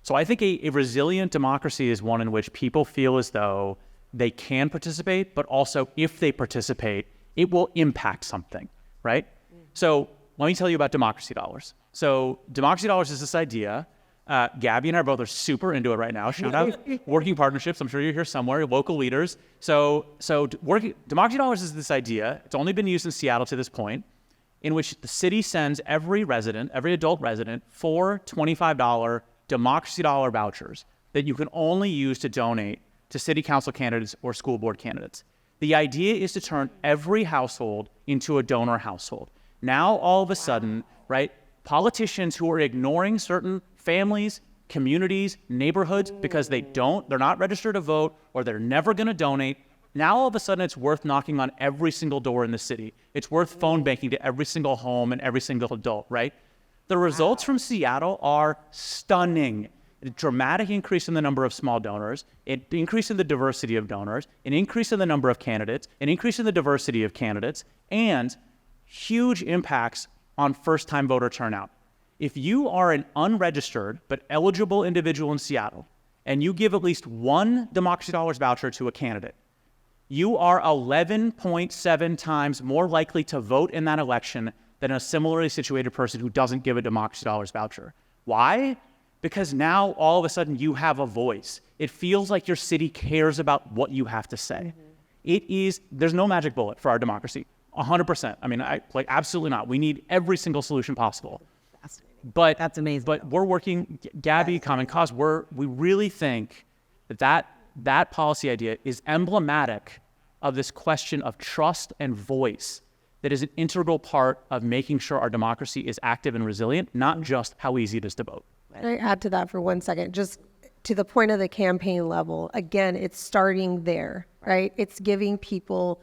So I think a resilient democracy is one in which people feel as though they can participate, but also if they participate, it will impact something, right? So let me tell you about democracy dollars. So democracy dollars is this idea. Gabby and I both are super into it right now. Shout out working partnerships. I'm sure you're here somewhere, local leaders. So democracy dollars is this idea. It's only been used in Seattle to this point, in which the city sends every adult resident, 4 $25 democracy dollar vouchers that you can only use to donate to city council candidates or school board candidates. The idea is to turn every household into a donor household. Now, all of a sudden, right, politicians who are ignoring certain families, communities, neighborhoods because they're not registered to vote or they're never going to donate, now all of a sudden it's worth knocking on every single door in the city. It's worth phone banking to every single home and every single adult, right? The results from Seattle are stunning. A dramatic increase in the number of small donors, an increase in the diversity of donors, an increase in the number of candidates, an increase in the diversity of candidates, and huge impacts on first-time voter turnout. If you are an unregistered but eligible individual in Seattle, and you give at least one Democracy Dollars voucher to a candidate, you are 11.7 times more likely to vote in that election than a similarly situated person who doesn't give a Democracy Dollars voucher. Why? Because now all of a sudden you have a voice. It feels like your city cares about what you have to say. There's no magic bullet for our democracy, 100%. I mean, absolutely not. We need every single solution possible. But That's amazing. But we're working, Gabby, Common Cause, we really think that policy idea is emblematic of this question of trust and voice that is an integral part of making sure our democracy is active and resilient, not just how easy it is to vote. Can I add to that for 1 second? Just to the point of the campaign level, again, it's starting there, right? It's giving people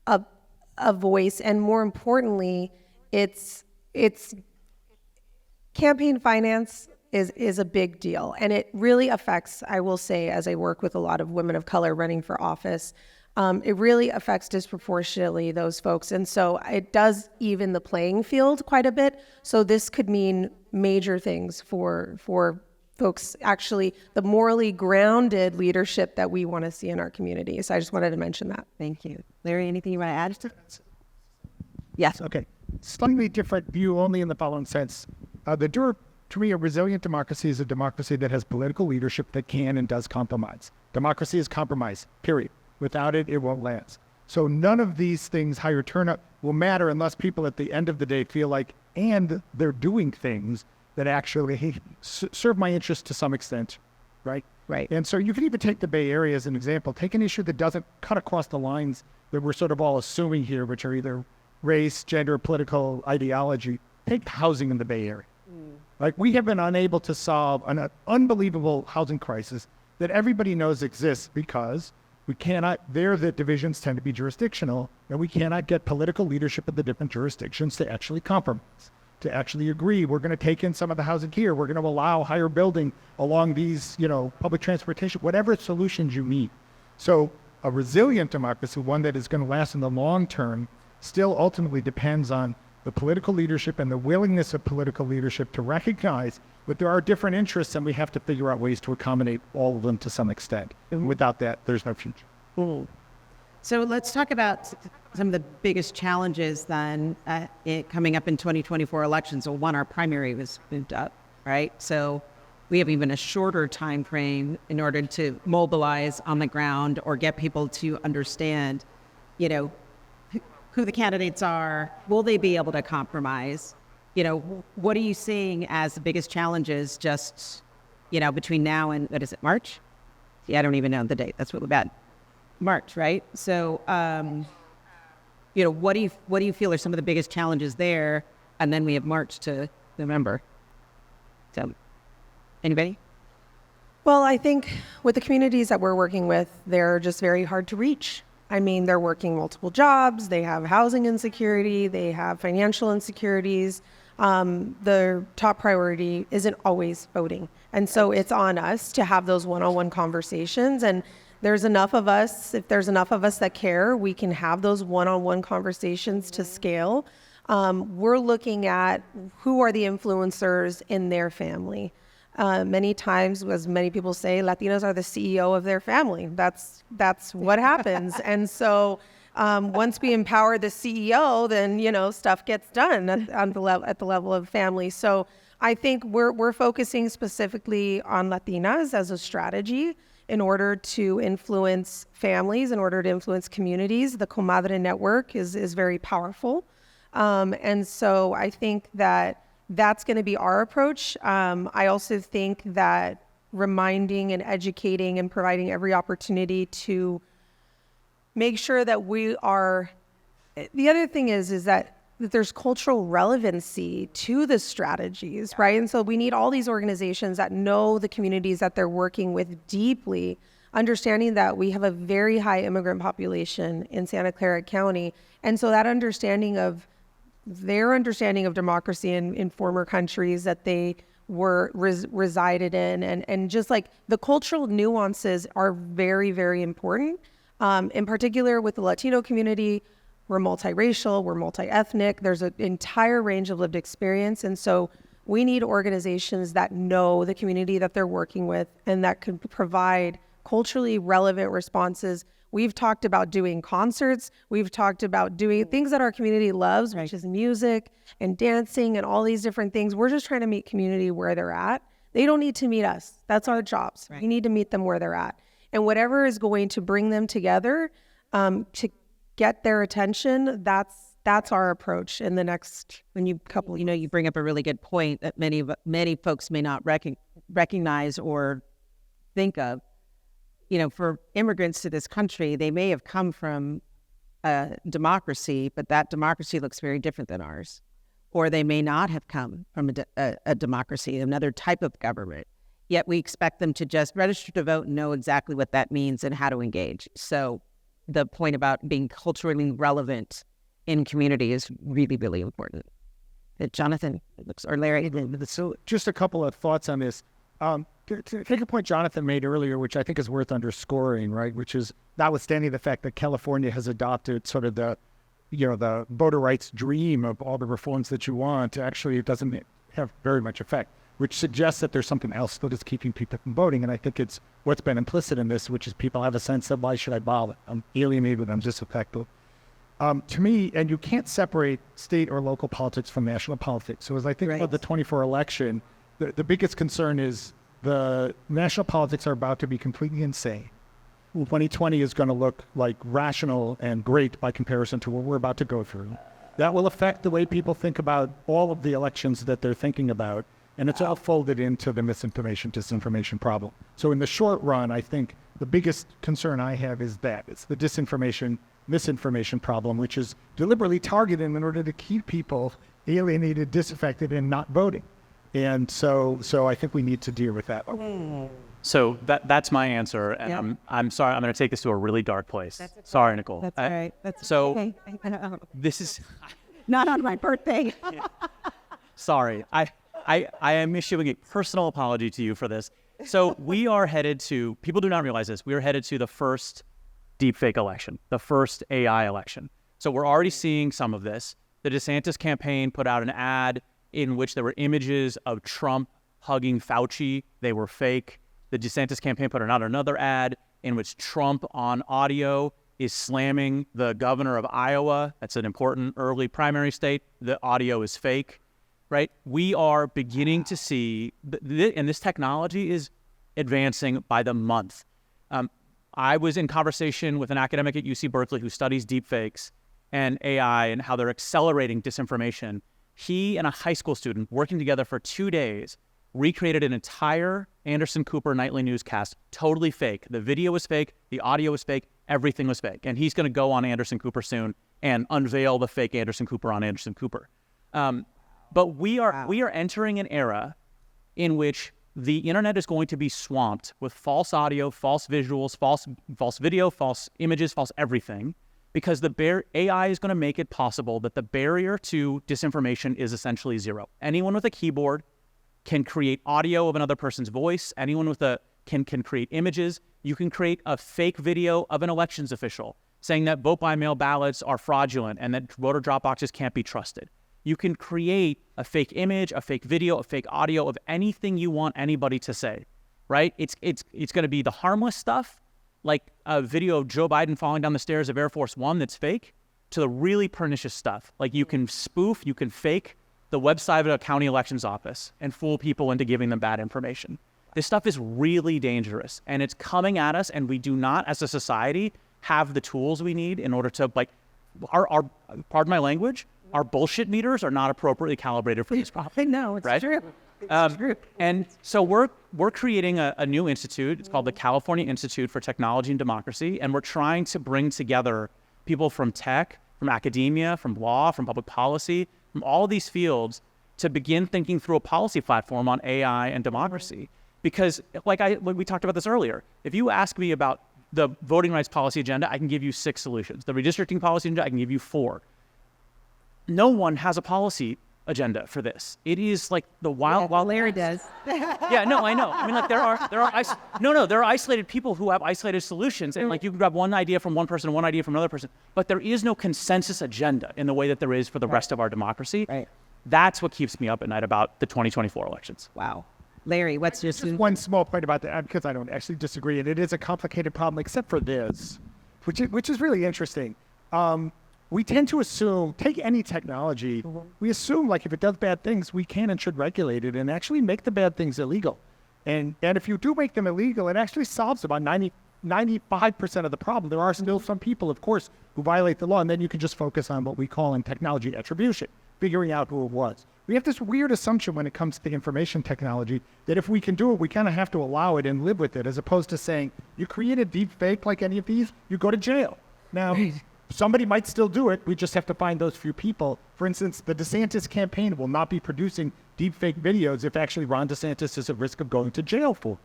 a voice, and more importantly, it's campaign finance is a big deal, and it really affects, I will say, as I work with a lot of women of color running for office, it really affects disproportionately those folks. And so it does even the playing field quite a bit. So this could mean major things for folks, actually, the morally grounded leadership that we want to see in our community. So I just wanted to mention that. Thank you. Larry, anything you want to add to that? Yes. Okay. Slightly different view, only in the following sense. To me, a resilient democracy is a democracy that has political leadership that can and does compromise. Democracy is compromise, period. Without it, it won't last. So none of these things, higher turnout, will matter unless people at the end of the day feel like, and they're doing things that actually serve my interest to some extent, right? Right. And so you can even take the Bay Area as an example. Take an issue that doesn't cut across the lines that we're sort of all assuming here, which are either race, gender, political ideology. Take housing in the Bay Area. Like, we have been unable to solve an unbelievable housing crisis that everybody knows exists because the divisions tend to be jurisdictional, and we cannot get political leadership of the different jurisdictions to actually compromise, to actually agree. We're going to take in some of the housing here. We're going to allow higher building along these, public transportation, whatever solutions you need. So a resilient democracy, one that is going to last in the long term, still ultimately depends on the political leadership and the willingness of political leadership to recognize that there are different interests and we have to figure out ways to accommodate all of them to some extent. And without that, there's no future. So let's talk about some of the biggest challenges then coming up in 2024 elections. So one, our primary was moved up, right? So we have even a shorter time frame in order to mobilize on the ground or get people to understand, who the candidates are. Will they be able to compromise? What are you seeing as the biggest challenges just, between now and, what is it, March? Yeah, I don't even know the date. That's really bad. March, right? So, what do you feel are some of the biggest challenges there? And then we have March to November. So, anybody? Well, I think with the communities that we're working with, they're just very hard to reach. I mean, they're working multiple jobs, they have housing insecurity, they have financial insecurities. Their top priority isn't always voting. And so it's on us to have those one-on-one conversations. And there's enough of us, if there's enough of us that care, we can have those one-on-one conversations to scale. We're looking at who are the influencers in their family. Many times, as many people say, Latinos are the CEO of their family. That's what happens. And so once we empower the CEO, then, stuff gets done at the level of family. So I think we're focusing specifically on Latinas as a strategy in order to influence families, in order to influence communities. The Comadre network is very powerful. And so I think that's going to be our approach. I also think that reminding and educating and providing every opportunity to make sure that we are, the other thing is that there's cultural relevancy to the strategies, right? And so we need all these organizations that know the communities that they're working with deeply, understanding that we have a very high immigrant population in Santa Clara County. And so that their understanding of democracy in former countries that they were resided in, and just like the cultural nuances are very, very important. In particular with the Latino community, we're multiracial, we're multi-ethnic, there's an entire range of lived experience. And so we need organizations that know the community that they're working with and that can provide culturally relevant responses. We've talked about doing concerts. We've talked about doing things that our community loves, which is music and dancing and all these different things. We're just trying to meet community where they're at. They don't need to meet us. That's our jobs. Right. We need to meet them where they're at. And whatever is going to bring them together to get their attention, that's our approach in the next couple. You bring up a really good point that many folks may not recognize or think of. For immigrants to this country, they may have come from a democracy, but that democracy looks very different than ours. Or they may not have come from a democracy, another type of government. Yet we expect them to just register to vote and know exactly what that means and how to engage. So the point about being culturally relevant in community is really, really important. Jonathan, or Larry? So just a couple of thoughts on this. To take a point Jonathan made earlier, which I think is worth underscoring, right? Which is notwithstanding the fact that California has adopted sort of the voter rights dream of all the reforms that you want, actually it doesn't have very much effect, which suggests that there's something else that is keeping people from voting. And I think it's what's been implicit in this, which is people have a sense of, why should I bother? I'm alienated, I'm disaffected. To me, and you can't separate state or local politics from national politics. So as I think about the 24 election, the biggest concern is the national politics are about to be completely insane. 2020 is going to look like rational and great by comparison to what we're about to go through. That will affect the way people think about all of the elections that they're thinking about, and it's all folded into the misinformation, disinformation problem. So in the short run, I think the biggest concern I have is that it's the disinformation, misinformation problem, which is deliberately targeted in order to keep people alienated, disaffected, and not voting. And so I think we need to deal with that. So that's my answer, and I'm sorry, I'm going to take this to a really dark place. Okay. Sorry, Nicole. That's all right. Okay. This is not on my birthday. Sorry, I am issuing a personal apology to you for this. So we are headed to, people do not realize this, we are headed to the first deepfake election, the first AI election. So we're already seeing some of this. The DeSantis campaign put out an ad in which there were images of Trump hugging Fauci. They were fake. The DeSantis campaign put out another ad in which Trump on audio is slamming the governor of Iowa. That's an important early primary state. The audio is fake, right? We are beginning to see, and this technology is advancing by the month. I was in conversation with an academic at UC Berkeley who studies deepfakes and AI and how they're accelerating disinformation. He and a high school student working together for 2 days recreated an entire Anderson Cooper nightly newscast, totally fake. The video was fake, the audio was fake, everything was fake. And he's going to go on Anderson Cooper soon and unveil the fake Anderson Cooper on Anderson Cooper. But we are entering an era in which the internet is going to be swamped with false audio, false visuals, false video, false images, false everything, because the AI is going to make it possible that the barrier to disinformation is essentially zero. Anyone with a keyboard can create audio of another person's voice. Anyone with can create images. You can create a fake video of an elections official saying that vote-by-mail ballots are fraudulent and that voter drop boxes can't be trusted. You can create a fake image, a fake video, a fake audio of anything you want anybody to say, right? It's going to be the harmless stuff, like a video of Joe Biden falling down the stairs of Air Force One that's fake, to the really pernicious stuff. Like you can spoof, you can fake the website of a county elections office and fool people into giving them bad information. This stuff is really dangerous, and it's coming at us, and we do not, as a society, have the tools we need in order to, like, our pardon my language, our bullshit meters are not appropriately calibrated for this problem. I know, it's right? true. It's true. And so we're creating a new institute. It's called the California Institute for Technology and Democracy, and we're trying to bring together people from tech, from academia, from law, from public policy, from all of these fields to begin thinking through a policy platform on AI and democracy. Because like we talked about this earlier, if you ask me about the voting rights policy agenda, I can give you 6 solutions. The redistricting policy agenda, I can give you 4. No one has a policy agenda for this. It is like the wild. Larry does. Yeah, no, I know. I mean, like there are isolated people who have isolated solutions, and like you can grab one idea from one person, one idea from another person, but there is no consensus agenda in the way that there is for the rest of our democracy. Right. That's what keeps me up at night about the 2024 elections. Wow. Larry, what's your Just one small point about that, because I don't actually disagree, and it is a complicated problem, except for this, which is really interesting. We tend to assume, take any technology, we assume like if it does bad things, we can and should regulate it and actually make the bad things illegal. And if you do make them illegal, it actually solves about 95% of the problem. There are still some people, of course, who violate the law, and then you can just focus on what we call in technology attribution, figuring out who it was. We have this weird assumption when it comes to information technology that if we can do it, we kind of have to allow it and live with it, as opposed to saying, you create a deep fake like any of these, you go to jail. Now, somebody might still do it. We just have to find those few people. For instance, the DeSantis campaign will not be producing deep fake videos if actually Ron DeSantis is at risk of going to jail for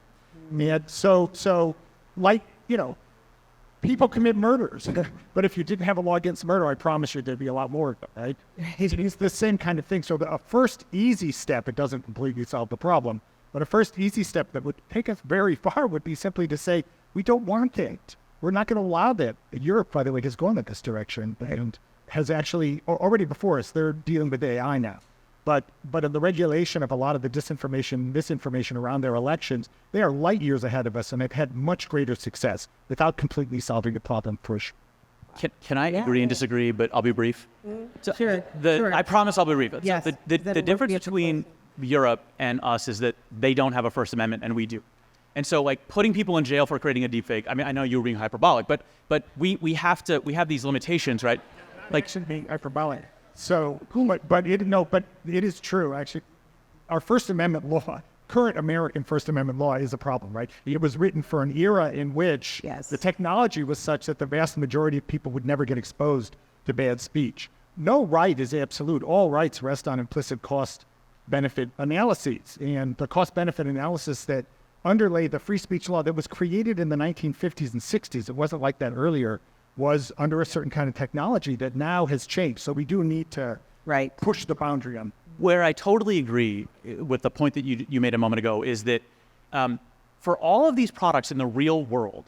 it. And so like, you know, people commit murders. But if you didn't have a law against murder, I promise you there'd be a lot more of them, right? It's the same kind of thing. So a first easy step, it doesn't completely solve the problem, but a first easy step that would take us very far would be simply to say, we don't want it. We're not going to allow that. Europe, by the way, has gone in this direction and has actually, already before us, they're dealing with AI now. But in the regulation of a lot of the disinformation, misinformation around their elections, they are light years ahead of us and have had much greater success without completely solving the problem for sure. Can I agree and disagree, but I'll be brief? So Sure. I promise I'll be brief. Yes. So the difference between Europe and us is that they don't have a First Amendment and we do. And so, like, putting people in jail for creating a deepfake, I mean, I know you were being hyperbolic, but we have these limitations, right? Like, shouldn't be hyperbolic. So, but it is true, actually. Our First Amendment law, current American First Amendment law, is a problem, right? It was written for an era in which the technology was such that the vast majority of people would never get exposed to bad speech. No right is absolute. All rights rest on implicit cost-benefit analyses. And the cost-benefit analysis that underlay the free speech law that was created in the 1950s and 60s, it wasn't like that earlier, was under a certain kind of technology that now has changed. So we do need to push the boundary on. Where I totally agree with the point that you made a moment ago is that for all of these products in the real world,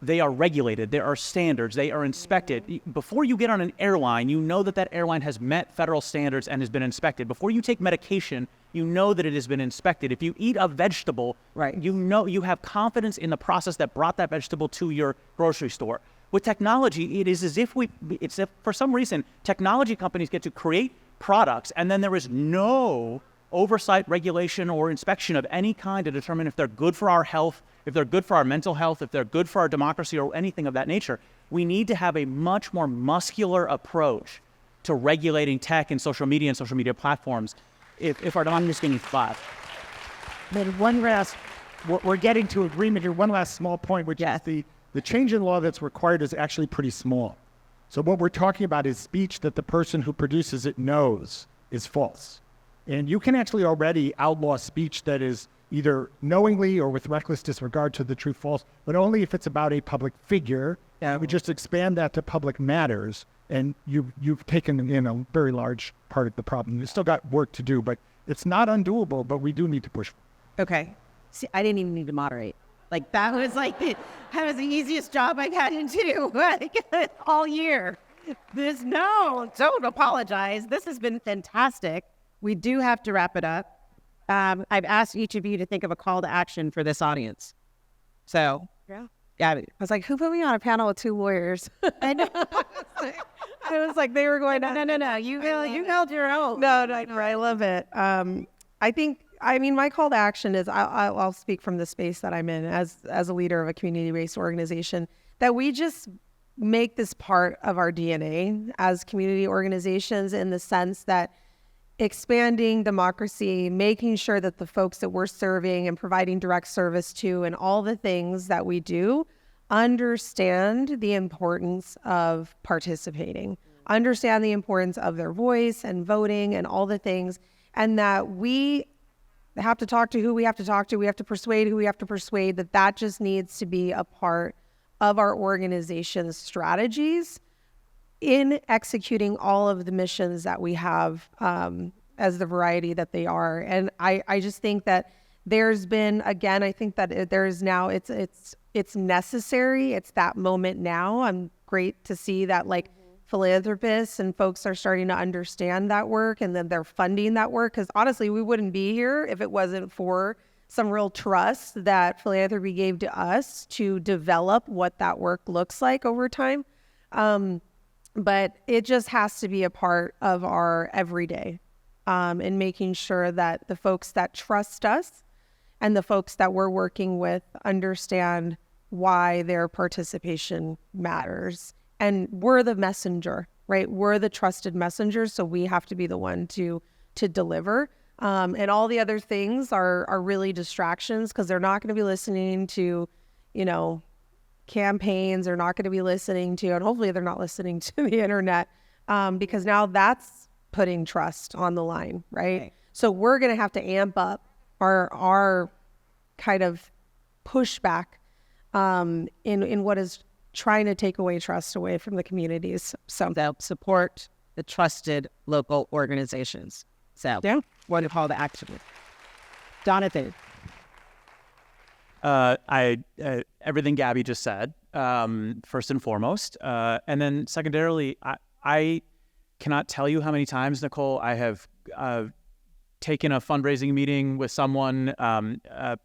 they are regulated, there are standards, they are inspected. Before you get on an airline, you know that airline has met federal standards and has been inspected. Before you take medication, you know that it has been inspected. If you eat a vegetable, you know you have confidence in the process that brought that vegetable to your grocery store. With technology, it is as if for some reason, technology companies get to create products and then there is no oversight, regulation, or inspection of any kind to determine if they're good for our health, if they're good for our mental health, if they're good for our democracy, or anything of that nature. We need to have a much more muscular approach to regulating tech and social media platforms if our democracy is going to thrive. Then we're getting to agreement here. One last small point, which is the change in law that's required is actually pretty small. So what we're talking about is speech that the person who produces it knows is false. And you can actually already outlaw speech that is either knowingly or with reckless disregard to the truth false, but only if it's about a public figure. We just expand that to public matters, and you've taken in a very large part of the problem. You've still got work to do, but it's not undoable, but we do need to push. Okay. See, I didn't even need to moderate. Like, that was the easiest job I got into all year. Don't apologize. This has been fantastic. We do have to wrap it up. I've asked each of you to think of a call to action for this audience. So, yeah. I was like, who put me on a panel with 2 lawyers? I know. I was like, they were going, no. You held your own. No, I love it. My call to action is, I'll speak from the space that I'm in as a leader of a community-based organization, that we just make this part of our DNA as community organizations, in the sense that expanding democracy, making sure that the folks that we're serving and providing direct service to and all the things that we do understand the importance of participating, understand the importance of their voice and voting and all the things, and that we have to talk to who we have to talk to, we have to persuade who we have to persuade, that just needs to be a part of our organization's strategies in executing all of the missions that we have, as the variety that they are. And I just think that there's been, again, I think that there's now, it's necessary. It's that moment now. I'm great to see that philanthropists and folks are starting to understand that work, and then they're funding that work. Because honestly, we wouldn't be here if it wasn't for some real trust that philanthropy gave to us to develop what that work looks like over time. But it just has to be a part of our everyday, in making sure that the folks that trust us and the folks that we're working with understand why their participation matters. And we're the messenger, right? We're the trusted messengers, so we have to be the one to deliver. And all the other things are really distractions, because they're not going to be listening to, campaigns. They're not going to be listening to, and hopefully they're not listening to the internet, because now that's putting trust on the line, right? So we're going to have to amp up our kind of pushback in what is trying to take away trust away from the communities. So They'll support the trusted local organizations. So, yeah, what a call to action. Jonathan. Everything Gabby just said, first and foremost. And then secondarily, I cannot tell you how many times, Nicole, I have taken a fundraising meeting with someone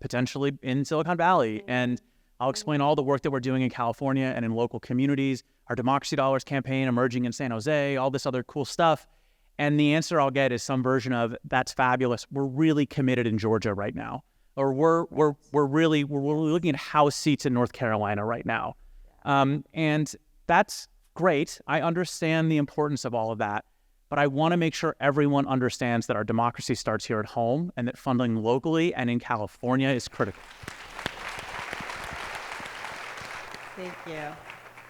potentially in Silicon Valley, and I'll explain all the work that we're doing in California and in local communities, our Democracy Dollars campaign emerging in San Jose, all this other cool stuff. And the answer I'll get is some version of, that's fabulous. We're really committed in Georgia right now. Or we're looking at House seats in North Carolina right now. And that's great. I understand the importance of all of that. But I want to make sure everyone understands that our democracy starts here at home, and that funding locally and in California is critical. Thank you.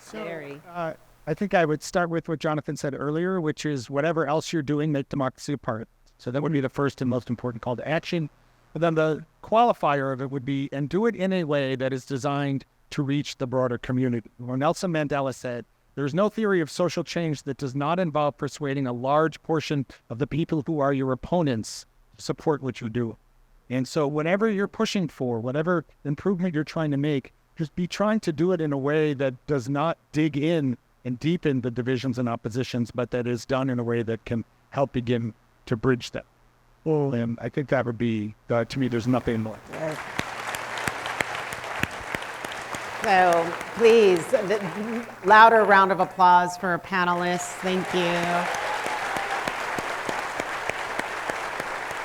So, I think I would start with what Jonathan said earlier, which is whatever else you're doing, make democracy a part. So that would be the first and most important call to action. But then the qualifier of it would be, and do it in a way that is designed to reach the broader community. Where Nelson Mandela said, there's no theory of social change that does not involve persuading a large portion of the people who are your opponents to support what you do. And so whatever you're pushing for, whatever improvement you're trying to make, just be trying to do it in a way that does not dig in and deepen the divisions and oppositions, but that is done in a way that can help begin to bridge them. And I think that would be, to me, there's nothing more. So please, louder round of applause for our panelists. Thank you.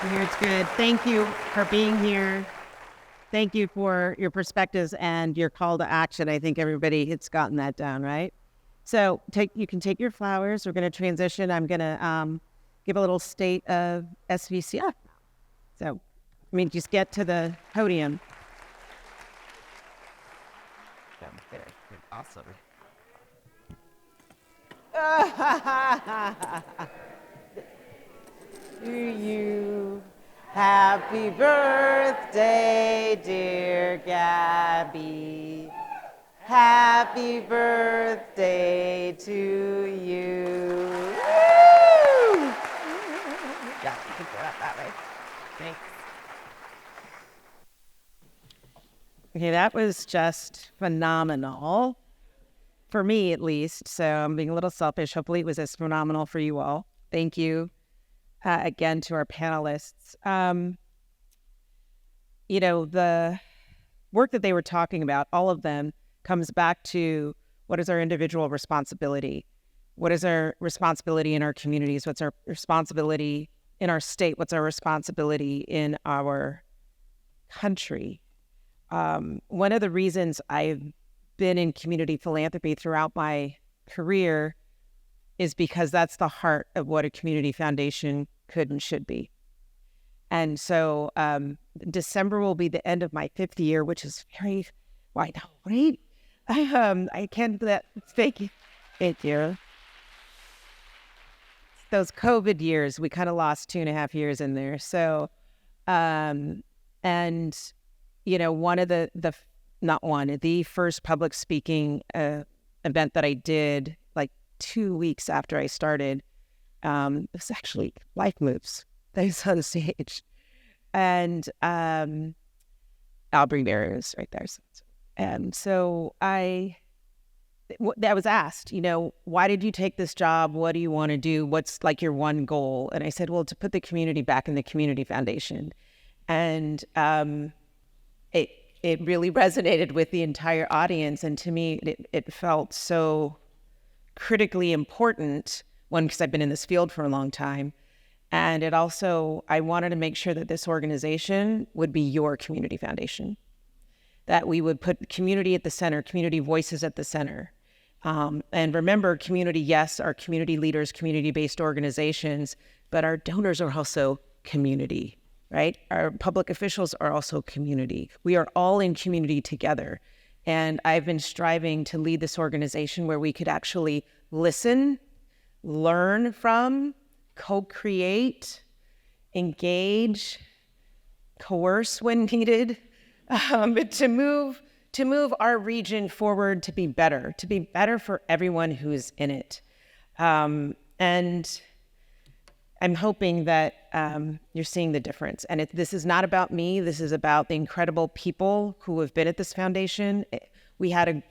Here it's good. Thank you for being here. Thank you for your perspectives and your call to action. I think everybody has gotten that down, right? So you can take your flowers. We're going to transition. I'm going to give a little state of SVCF. So, just get to the podium. Awesome. Do you Happy birthday, dear Gabby. Happy birthday to you. Woo! Yeah, you can go out that way. Thanks. Okay, that was just phenomenal. For me, at least. So I'm being a little selfish. Hopefully it was as phenomenal for you all. Thank you again to our panelists. The work that they were talking about, all of them, comes back to what is our individual responsibility? What is our responsibility in our communities? What's our responsibility in our state? What's our responsibility in our country? One of the reasons I've been in community philanthropy throughout my career is because that's the heart of what a community foundation could and should be. And so December will be the end of my 5th year, which is very, why not, right? I can't do that. Thank you. Those COVID years, we kind of lost 2.5 years in there. So, one of the first public speaking event that I did like 2 weeks after I started, it was actually Life Moves that was on stage. And Aubrey Barrios right there. And so I was asked, why did you take this job? What do you want to do? What's like your one goal? And I said, well, to put the community back in the community foundation. And it really resonated with the entire audience. And to me, it felt so critically important, one, because I've been in this field for a long time. And it also, I wanted to make sure that this organization would be your community foundation, that we would put community at the center, community voices at the center. And remember, community, yes, our community leaders, community-based organizations, but our donors are also community, right? Our public officials are also community. We are all in community together. And I've been striving to lead this organization where we could actually listen, learn from, co-create, engage, coerce when needed, to move our region forward to be better for everyone who's in it. And I'm hoping that you're seeing the difference. And this is not about me. This is about the incredible people who have been at this foundation. We had a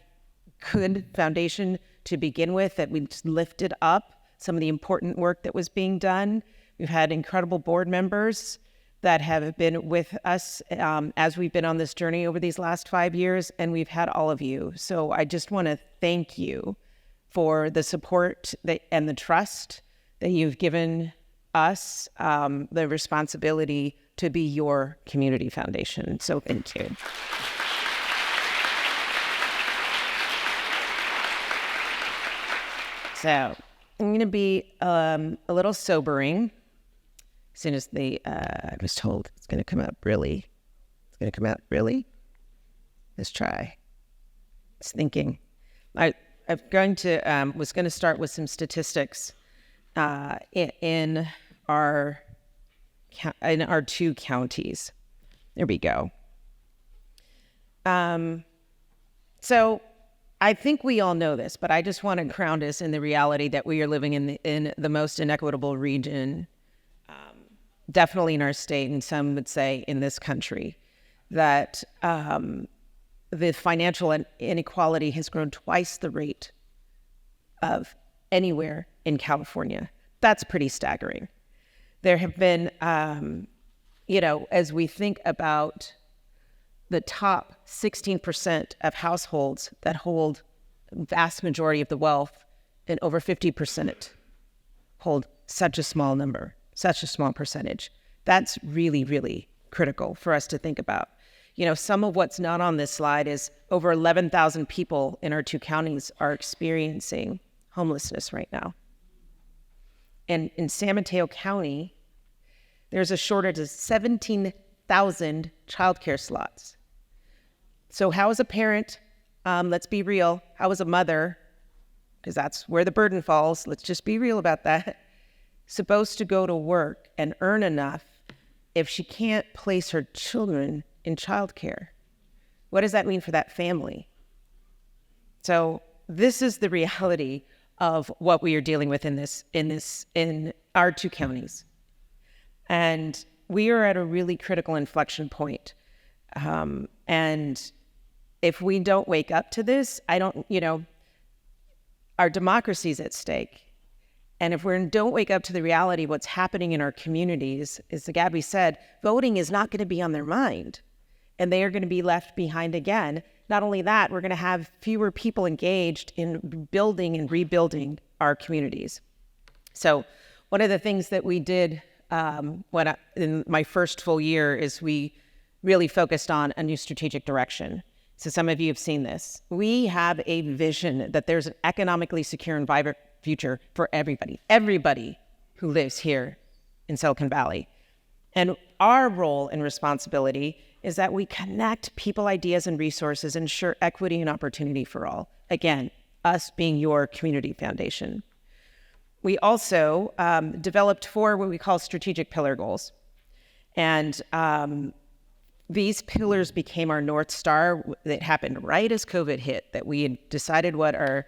good foundation to begin with that we just lifted up some of the important work that was being done. We've had incredible board members that have been with us as we've been on this journey over these last 5 years, and we've had all of you. So I just want to thank you for the support and the trust that you've given us, the responsibility to be your community foundation. So thank you. So I'm going to be a little sobering. As soon as I was told it's going to come out really. It's going to come out really. Let's try. It's thinking. I'm going to was going to start with some statistics in our 2 counties. There we go. So I think we all know this, but I just want to ground us in the reality that we are living in the most inequitable region, definitely in our state, and some would say in this country, that the financial inequality has grown twice the rate of anywhere in California. That's pretty staggering. There have been, as we think about the top 16% of households that hold the vast majority of the wealth, and over 50% hold such a small number, such a small percentage. That's really, really critical for us to think about. Some of what's not on this slide is over 11,000 people in our 2 counties are experiencing homelessness right now. And in San Mateo County, there's a shortage of 17,000 childcare slots. So how is a parent, let's be real, how is a mother, because that's where the burden falls, let's just be real about that, supposed to go to work and earn enough if she can't place her children in childcare? What does that mean for that family? So this is the reality of what we are dealing with in our 2 counties. And we are at a really critical inflection point. And if we don't wake up to this, our democracy is at stake. And if we don't wake up to the reality of what's happening in our communities, as Gabby said, voting is not going to be on their mind. And they are going to be left behind again. Not only that, we're going to have fewer people engaged in building and rebuilding our communities. So one of the things that we did in my first full year is we really focused on a new strategic direction. So some of you have seen this. We have a vision that there's an economically secure and vibrant future for everybody who lives here in Silicon Valley. And our role and responsibility is that we connect people, ideas, and resources, ensure equity and opportunity for all. Again, us being your community foundation. We also developed 4 what we call strategic pillar goals. And these pillars became our North Star. That happened right as COVID hit, that we had decided what our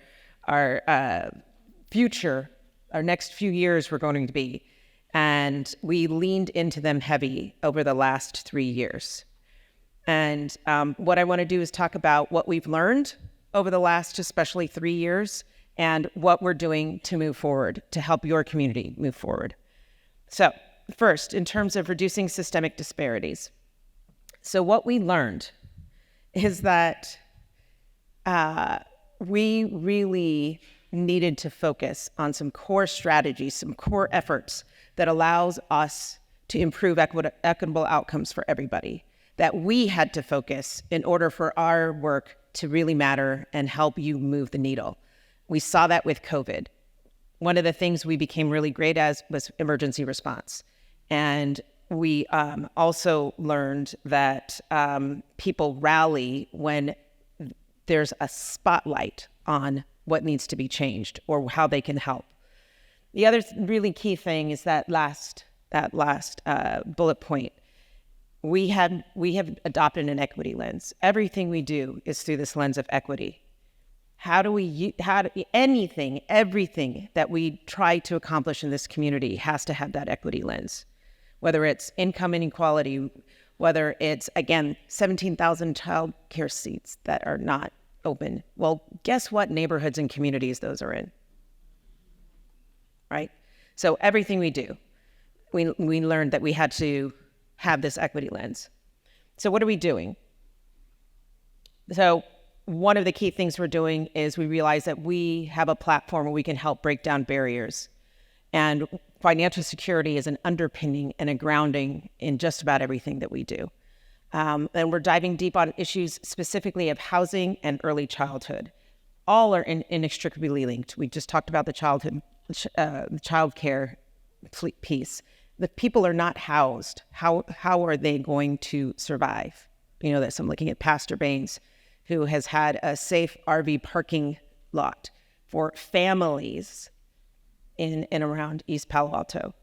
future, our next few years were going to be. And we leaned into them heavy over the last 3 years. And what I want to do is talk about what we've learned over the last especially 3 years and what we're doing to move forward, to help your community move forward. So first, in terms of reducing systemic disparities. So what we learned is that we really needed to focus on some core strategies, some core efforts that allows us to improve equitable outcomes for everybody, that we had to focus in order for our work to really matter and help you move the needle. We saw that with COVID. One of the things we became really great as was emergency response. And we also learned that people rally when there's a spotlight on what needs to be changed or how they can help. The other really key thing is that last bullet point. We have adopted an equity lens. Everything we do is through this lens of equity. Everything that we try to accomplish in this community has to have that equity lens. Whether it's income inequality, whether it's, again, 17,000 child care seats that are not open. Well, guess what neighborhoods and communities those are in, right? So everything we do, we learned that we had to have this equity lens. So what are we doing? So one of the key things we're doing is we realize that we have a platform where we can help break down barriers. And financial security is an underpinning and a grounding in just about everything that we do. And we're diving deep on issues specifically of housing and early childhood. All are inextricably linked. We just talked about the child care piece. The people are not housed. How are they going to survive? You know, I'm looking at Pastor Baines, who has had a safe RV parking lot for families in and around East Palo Alto.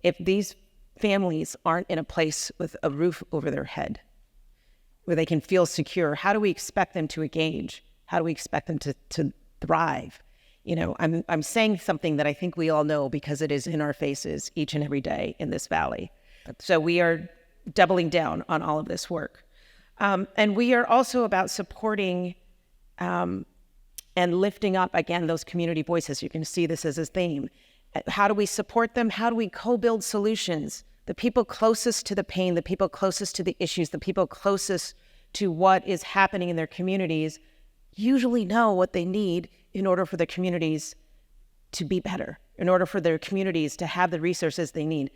If these families aren't in a place with a roof over their head, where they can feel secure, how do we expect them to engage? How do we expect them to thrive? You know, I'm saying something that I think we all know because it is in our faces each and every day in this valley. So we are doubling down on all of this work. And we are also about supporting and lifting up, again, those community voices. You can see this as a theme. How do we support them? How do we co-build solutions? The people closest to the pain, the people closest to the issues, the people closest to what is happening in their communities usually know what they need in order for their communities to be better, in order for their communities to have the resources they need.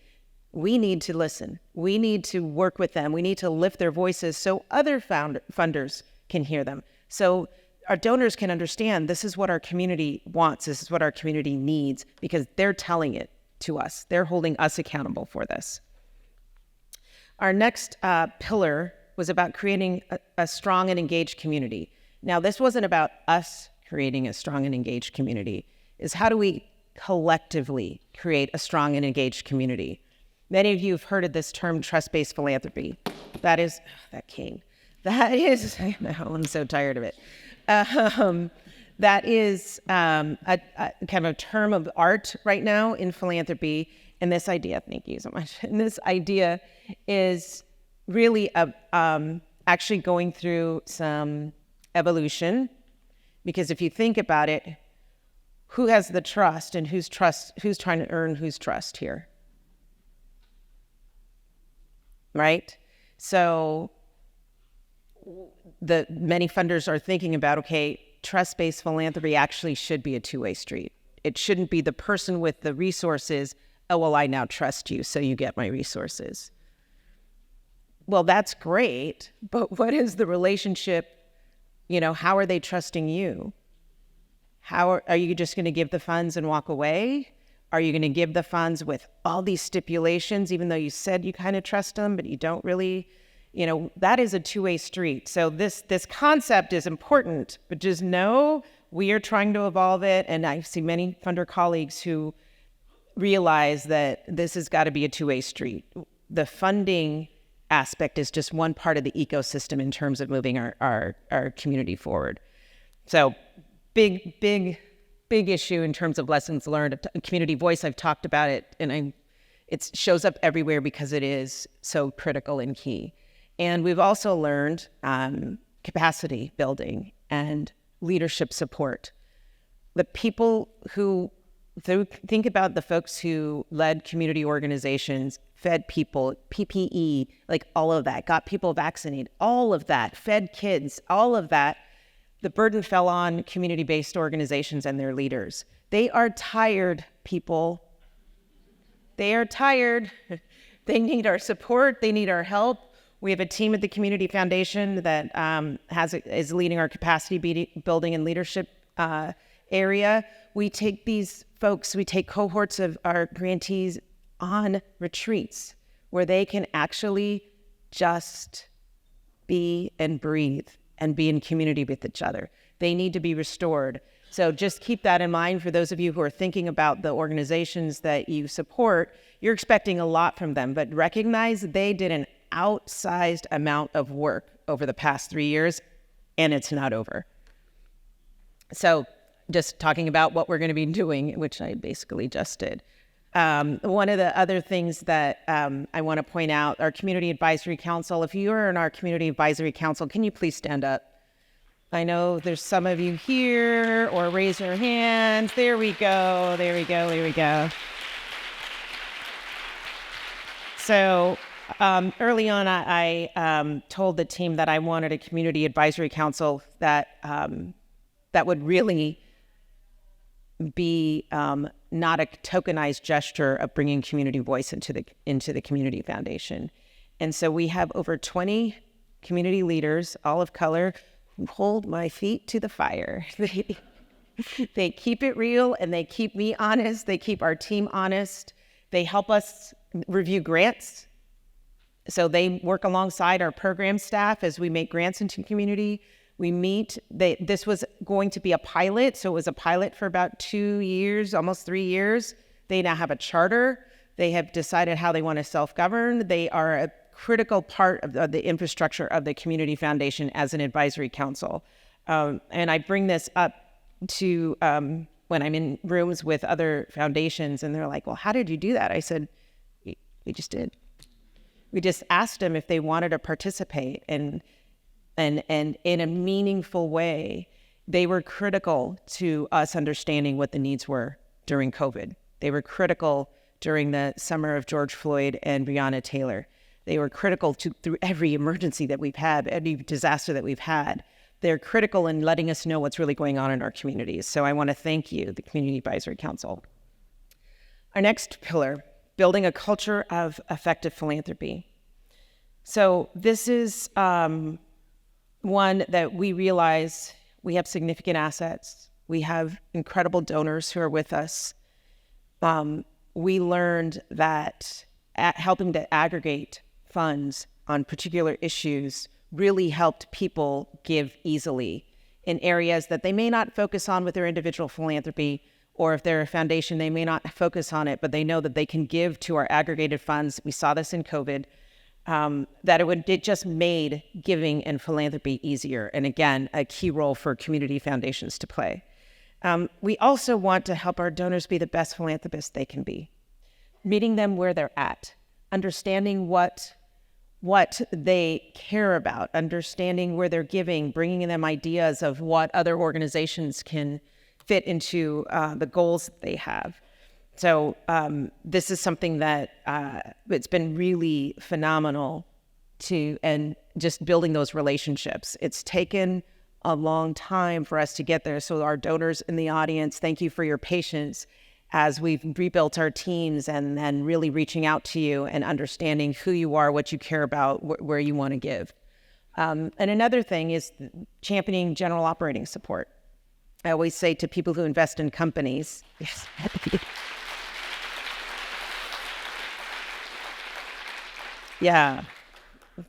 We need to listen. We need to work with them. We need to lift their voices so other funders can hear them. So our donors can understand this is what our community wants. This is what our community needs because they're telling it to us. They're holding us accountable for this. Our next pillar was about creating a strong and engaged community. Now, this wasn't about us creating a strong and engaged community. It's how do we collectively create a strong and engaged community? Many of you have heard of this term, trust-based philanthropy. That is, that cane. That is, I'm so tired of it. That is a kind of a term of art right now in philanthropy. And this idea, thank you so much. And this idea is really actually going through some evolution, because if you think about it, who has the trust and who's trying to earn whose trust here? Right? So the many funders are thinking about, okay, trust-based philanthropy actually should be a two-way street. It shouldn't be the person with the resources, oh, well, I now trust you, so you get my resources. Well, that's great, but what is the relationship? How are they trusting you? How are you just going to give the funds and walk away? Are you going to give the funds with all these stipulations, even though you said you kind of trust them, but you don't really, that is a two-way street. So this concept is important, but just know we are trying to evolve it. And I see many funder colleagues who realize that this has got to be a two-way street. The funding aspect is just one part of the ecosystem in terms of moving our community forward. So big issue in terms of lessons learned. Community voice, I've talked about it, and it shows up everywhere because it is so critical and key. And we've also learned capacity building and leadership support. The people who think about the folks who led community organizations, fed people, PPE, like all of that, got people vaccinated, all of that, fed kids, all of that. The burden fell on community-based organizations and their leaders. They are tired, people. They are tired. They need our support. They need our help. We have a team at the Community Foundation that is leading our capacity building and leadership area. We take these folks, we take cohorts of our grantees on retreats where they can actually just be and breathe and be in community with each other. They need to be restored. So just keep that in mind for those of you who are thinking about the organizations that you support. You're expecting a lot from them, but recognize they did an outsized amount of work over the past 3 years, and it's not over. So just talking about what we're going to be doing, which I basically just did. One of the other things that I want to point out, our Community Advisory Council, if you are in our Community Advisory Council, can you please stand up? I know there's some of you here, or raise your hands. There we go, there we go, there we go. So early on, I told the team that I wanted a Community Advisory Council that would really be not a tokenized gesture of bringing community voice into the Community Foundation. And so we have over 20 community leaders, all of color, who hold my feet to the fire. They keep it real, and they keep me honest. They keep our team honest. They help us review grants. So they work alongside our program staff as we make grants into community. We meet. This was going to be a pilot, so it was a pilot for about 2 years, almost 3 years. They now have a charter. They have decided how they want to self-govern. They are a critical part of the infrastructure of the Community Foundation as an advisory council. And I bring this up to when I'm in rooms with other foundations, and they're like, well, how did you do that? I said, we just did. We just asked them if they wanted to participate, and in a meaningful way. They were critical to us understanding what the needs were during COVID. They were critical during the summer of George Floyd and Breonna Taylor. They were critical through every emergency that we've had, every disaster that we've had. They're critical in letting us know what's really going on in our communities. So I want to thank you, the Community Advisory Council. Our next pillar, building a culture of effective philanthropy. So this is one that we realize we have significant assets. We have incredible donors who are with us. We learned that helping to aggregate funds on particular issues really helped people give easily in areas that they may not focus on with their individual philanthropy or if they're a foundation, they may not focus on it, but they know that they can give to our aggregated funds. We saw this in COVID, that it just made giving and philanthropy easier. And again, a key role for community foundations to play. We also want to help our donors be the best philanthropists they can be, meeting them where they're at, understanding what they care about, understanding where they're giving, bringing them ideas of what other organizations can fit into the goals that they have. So this is something that it's been really phenomenal and just building those relationships. It's taken a long time for us to get there. So our donors in the audience, thank you for your patience as we've rebuilt our teams and then really reaching out to you and understanding who you are, what you care about, where you want to give. And another thing is championing general operating support. I always say to people who invest in companies, yes. Yeah,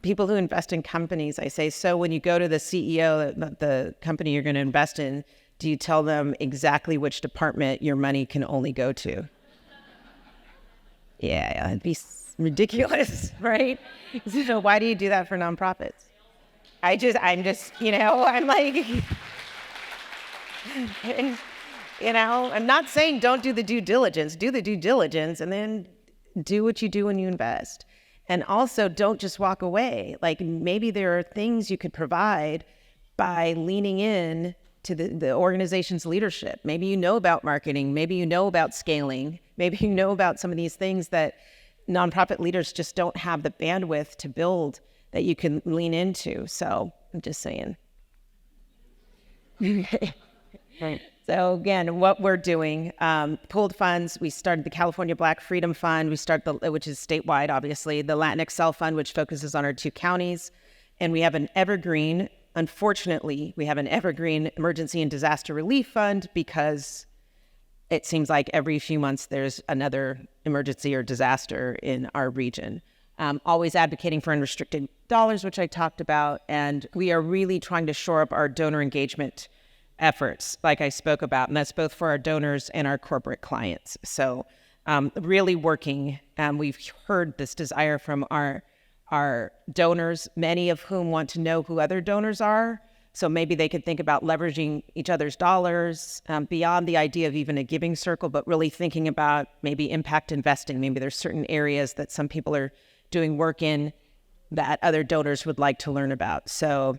people who invest in companies, I say, so when you go to the CEO, the company you're going to invest in, do you tell them exactly which department your money can only go to? Yeah, it'd be ridiculous, right? So why do you do that for nonprofits? I'm just, I'm like, I'm not saying don't do the due diligence. Do the due diligence and then do what you do when you invest. And also don't just walk away. Like maybe there are things you could provide by leaning in to the organization's leadership. Maybe you know about marketing, maybe you know about scaling, maybe you know about some of these things that nonprofit leaders just don't have the bandwidth to build that you can lean into. So I'm just saying. Right. So again, what we're doing, pooled funds, we started the California Black Freedom Fund, which is statewide, obviously, the Latin Excel Fund, which focuses on our 2 counties, and we have an evergreen. Unfortunately, we have an evergreen emergency and disaster relief fund because it seems like every few months there's another emergency or disaster in our region. Always advocating for unrestricted dollars, which I talked about, and we are really trying to shore up our donor engagement efforts, like I spoke about, and that's both for our donors and our corporate clients. So really working, we've heard this desire from our donors, many of whom want to know who other donors are. So maybe they could think about leveraging each other's dollars beyond the idea of even a giving circle, but really thinking about maybe impact investing. Maybe there's certain areas that some people are doing work in that other donors would like to learn about. So,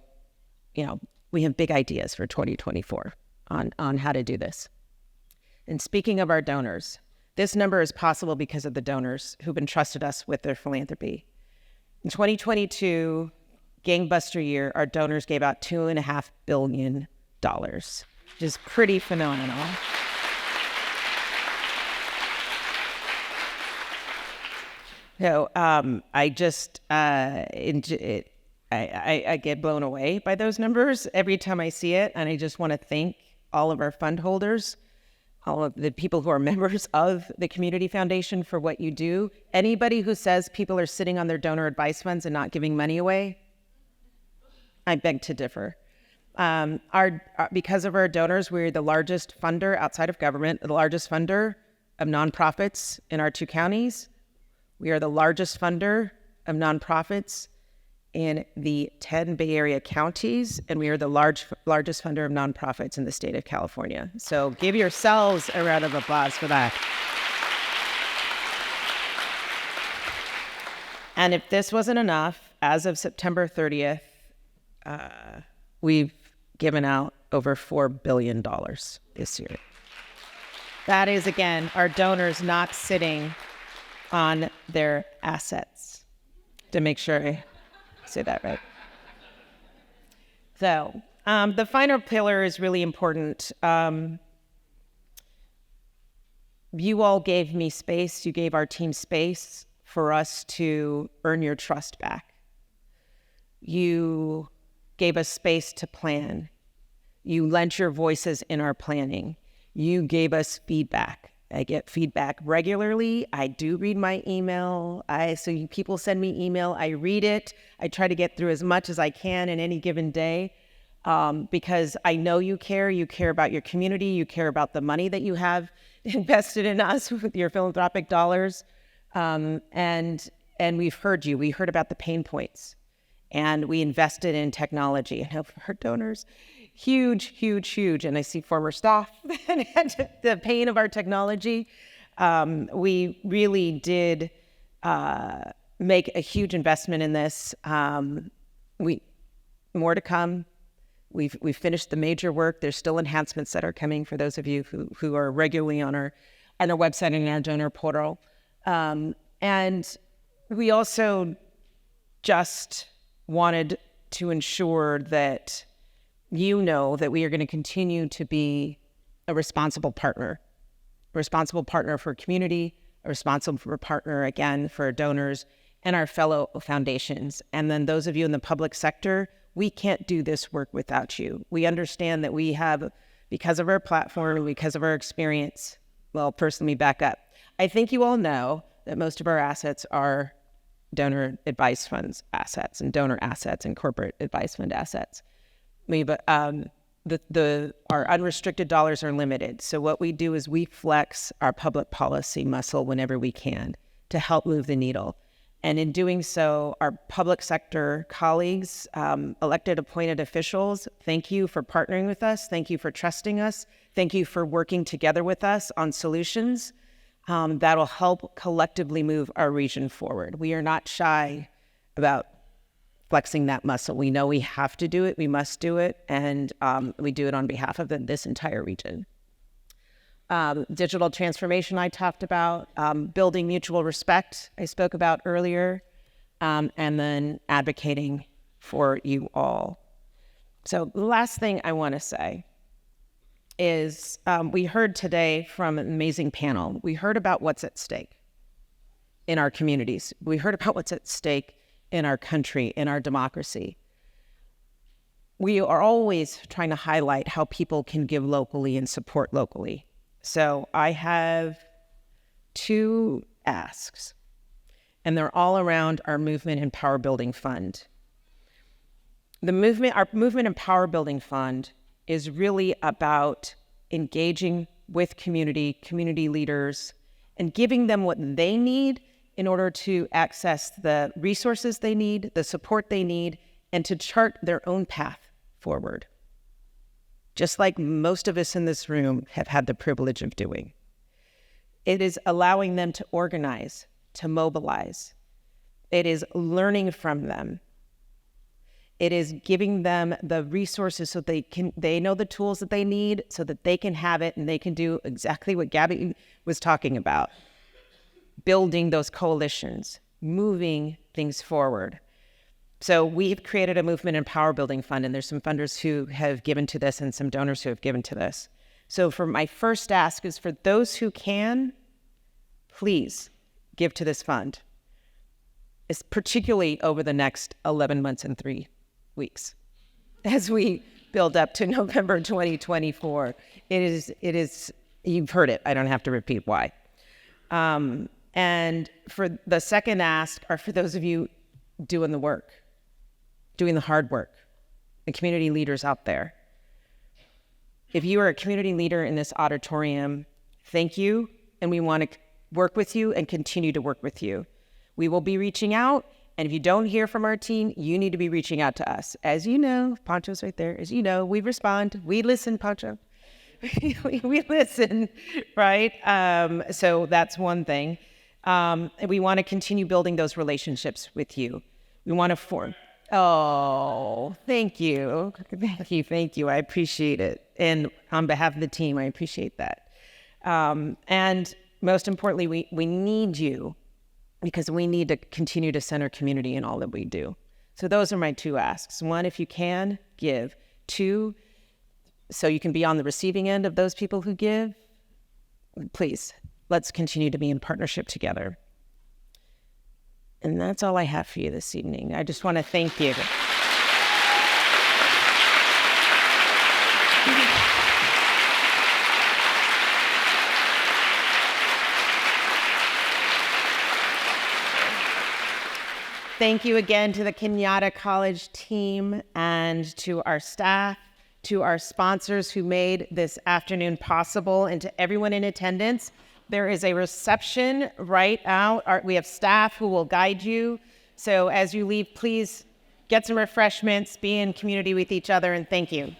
we have big ideas for 2024 on how to do this. And speaking of our donors, this number is possible because of the donors who've entrusted us with their philanthropy. In 2022, gangbuster year, our donors gave out $2.5 billion, which is pretty phenomenal. So I get blown away by those numbers every time I see it. And I just want to thank all of our fund holders, all of the people who are members of the Community Foundation for what you do. Anybody who says people are sitting on their donor advice funds and not giving money away, I beg to differ. Because of our donors, we're the largest funder outside of government, the largest funder of nonprofits in our 2 counties. We are the largest funder of nonprofits in the 10 Bay Area counties, and we are the largest funder of nonprofits in the state of California. So give yourselves a round of applause for that. And if this wasn't enough, as of September 30th, we've given out over $4 billion this year. That is, again, our donors not sitting on their assets, to make sure I say that right. So the final pillar is really important. You all gave me space, you gave our team space for us to earn your trust back. You gave us space to plan. You lent your voices in our planning. You gave us feedback. I get feedback regularly. I do read my email. People send me email. I read it. I try to get through as much as I can in any given day. because I know you care about your community, you care about the money that you have invested in us with your philanthropic dollars. And we've heard you. We heard about the pain points, and we invested in technology. And our donors, huge. And I see former staff and the pain of our technology. We really did make a huge investment in this. More to come. We've finished the major work. There's still enhancements that are coming for those of you who are regularly on our website and our donor portal. And we also just wanted to ensure that you know that we are going to continue to be a responsible partner for community, a responsible partner, again, for donors and our fellow foundations. And then those of you in the public sector, we can't do this work without you. We understand that we have, because of our platform, because of our experience, well, personally, back up. I think you all know that most of our assets are donor advice funds assets and donor assets and corporate advice fund assets. Our unrestricted dollars are limited. So what we do is we flex our public policy muscle whenever we can to help move the needle. And in doing so, our public sector colleagues, elected appointed officials, thank you for partnering with us. Thank you for trusting us. Thank you for working together with us on solutions that'll help collectively move our region forward. We are not shy about flexing that muscle. We know we have to do it, we must do it, and we do it on behalf of this entire region. Digital transformation I talked about, building mutual respect I spoke about earlier, and then advocating for you all. So the last thing I want to say is we heard today from an amazing panel. We heard about what's at stake in our communities. We heard about what's at stake in our country, in our democracy. We are always trying to highlight how people can give locally and support locally. So I have 2 asks, and they're all around our Movement and Power Building Fund. Our Movement and Power Building Fund is really about engaging with community leaders, and giving them what they need in order to access the resources they need, the support they need, and to chart their own path forward, just like most of us in this room have had the privilege of doing. It is allowing them to organize, to mobilize. It is learning from them. It is giving them the resources so they know the tools that they need so that they can have it and they can do exactly what Gabby was talking about, building those coalitions, moving things forward. So we've created a Movement and Power Building Fund, and there's some funders who have given to this and some donors who have given to this. So for my first ask is for those who can, please give to this fund. It's particularly over the next 11 months and 3 weeks as we build up to November 2024. It is, you've heard it. I don't have to repeat why. And for the second ask are for those of you doing the work, doing the hard work, the community leaders out there. If you are a community leader in this auditorium, thank you, and we want to work with you and continue to work with you. We will be reaching out, and if you don't hear from our team, you need to be reaching out to us. As you know, Pancho's right there, as you know, we respond, we listen, Pancho. we listen, right? So that's one thing. And we want to continue building those relationships with you. We want to form. Oh, thank you. Thank you. I appreciate it. And on behalf of the team, I appreciate that. And most importantly, we need you because we need to continue to center community in all that we do. So those are my 2 asks. 1, if you can, give. 2, so you can be on the receiving end of those people who give. Please, let's continue to be in partnership together. And that's all I have for you this evening. I just want to thank you. Thank you again to the Kenyatta College team and to our staff, to our sponsors who made this afternoon possible, and to everyone in attendance. There is a reception right out. We have staff who will guide you. So as you leave, please get some refreshments, be in community with each other, and thank you.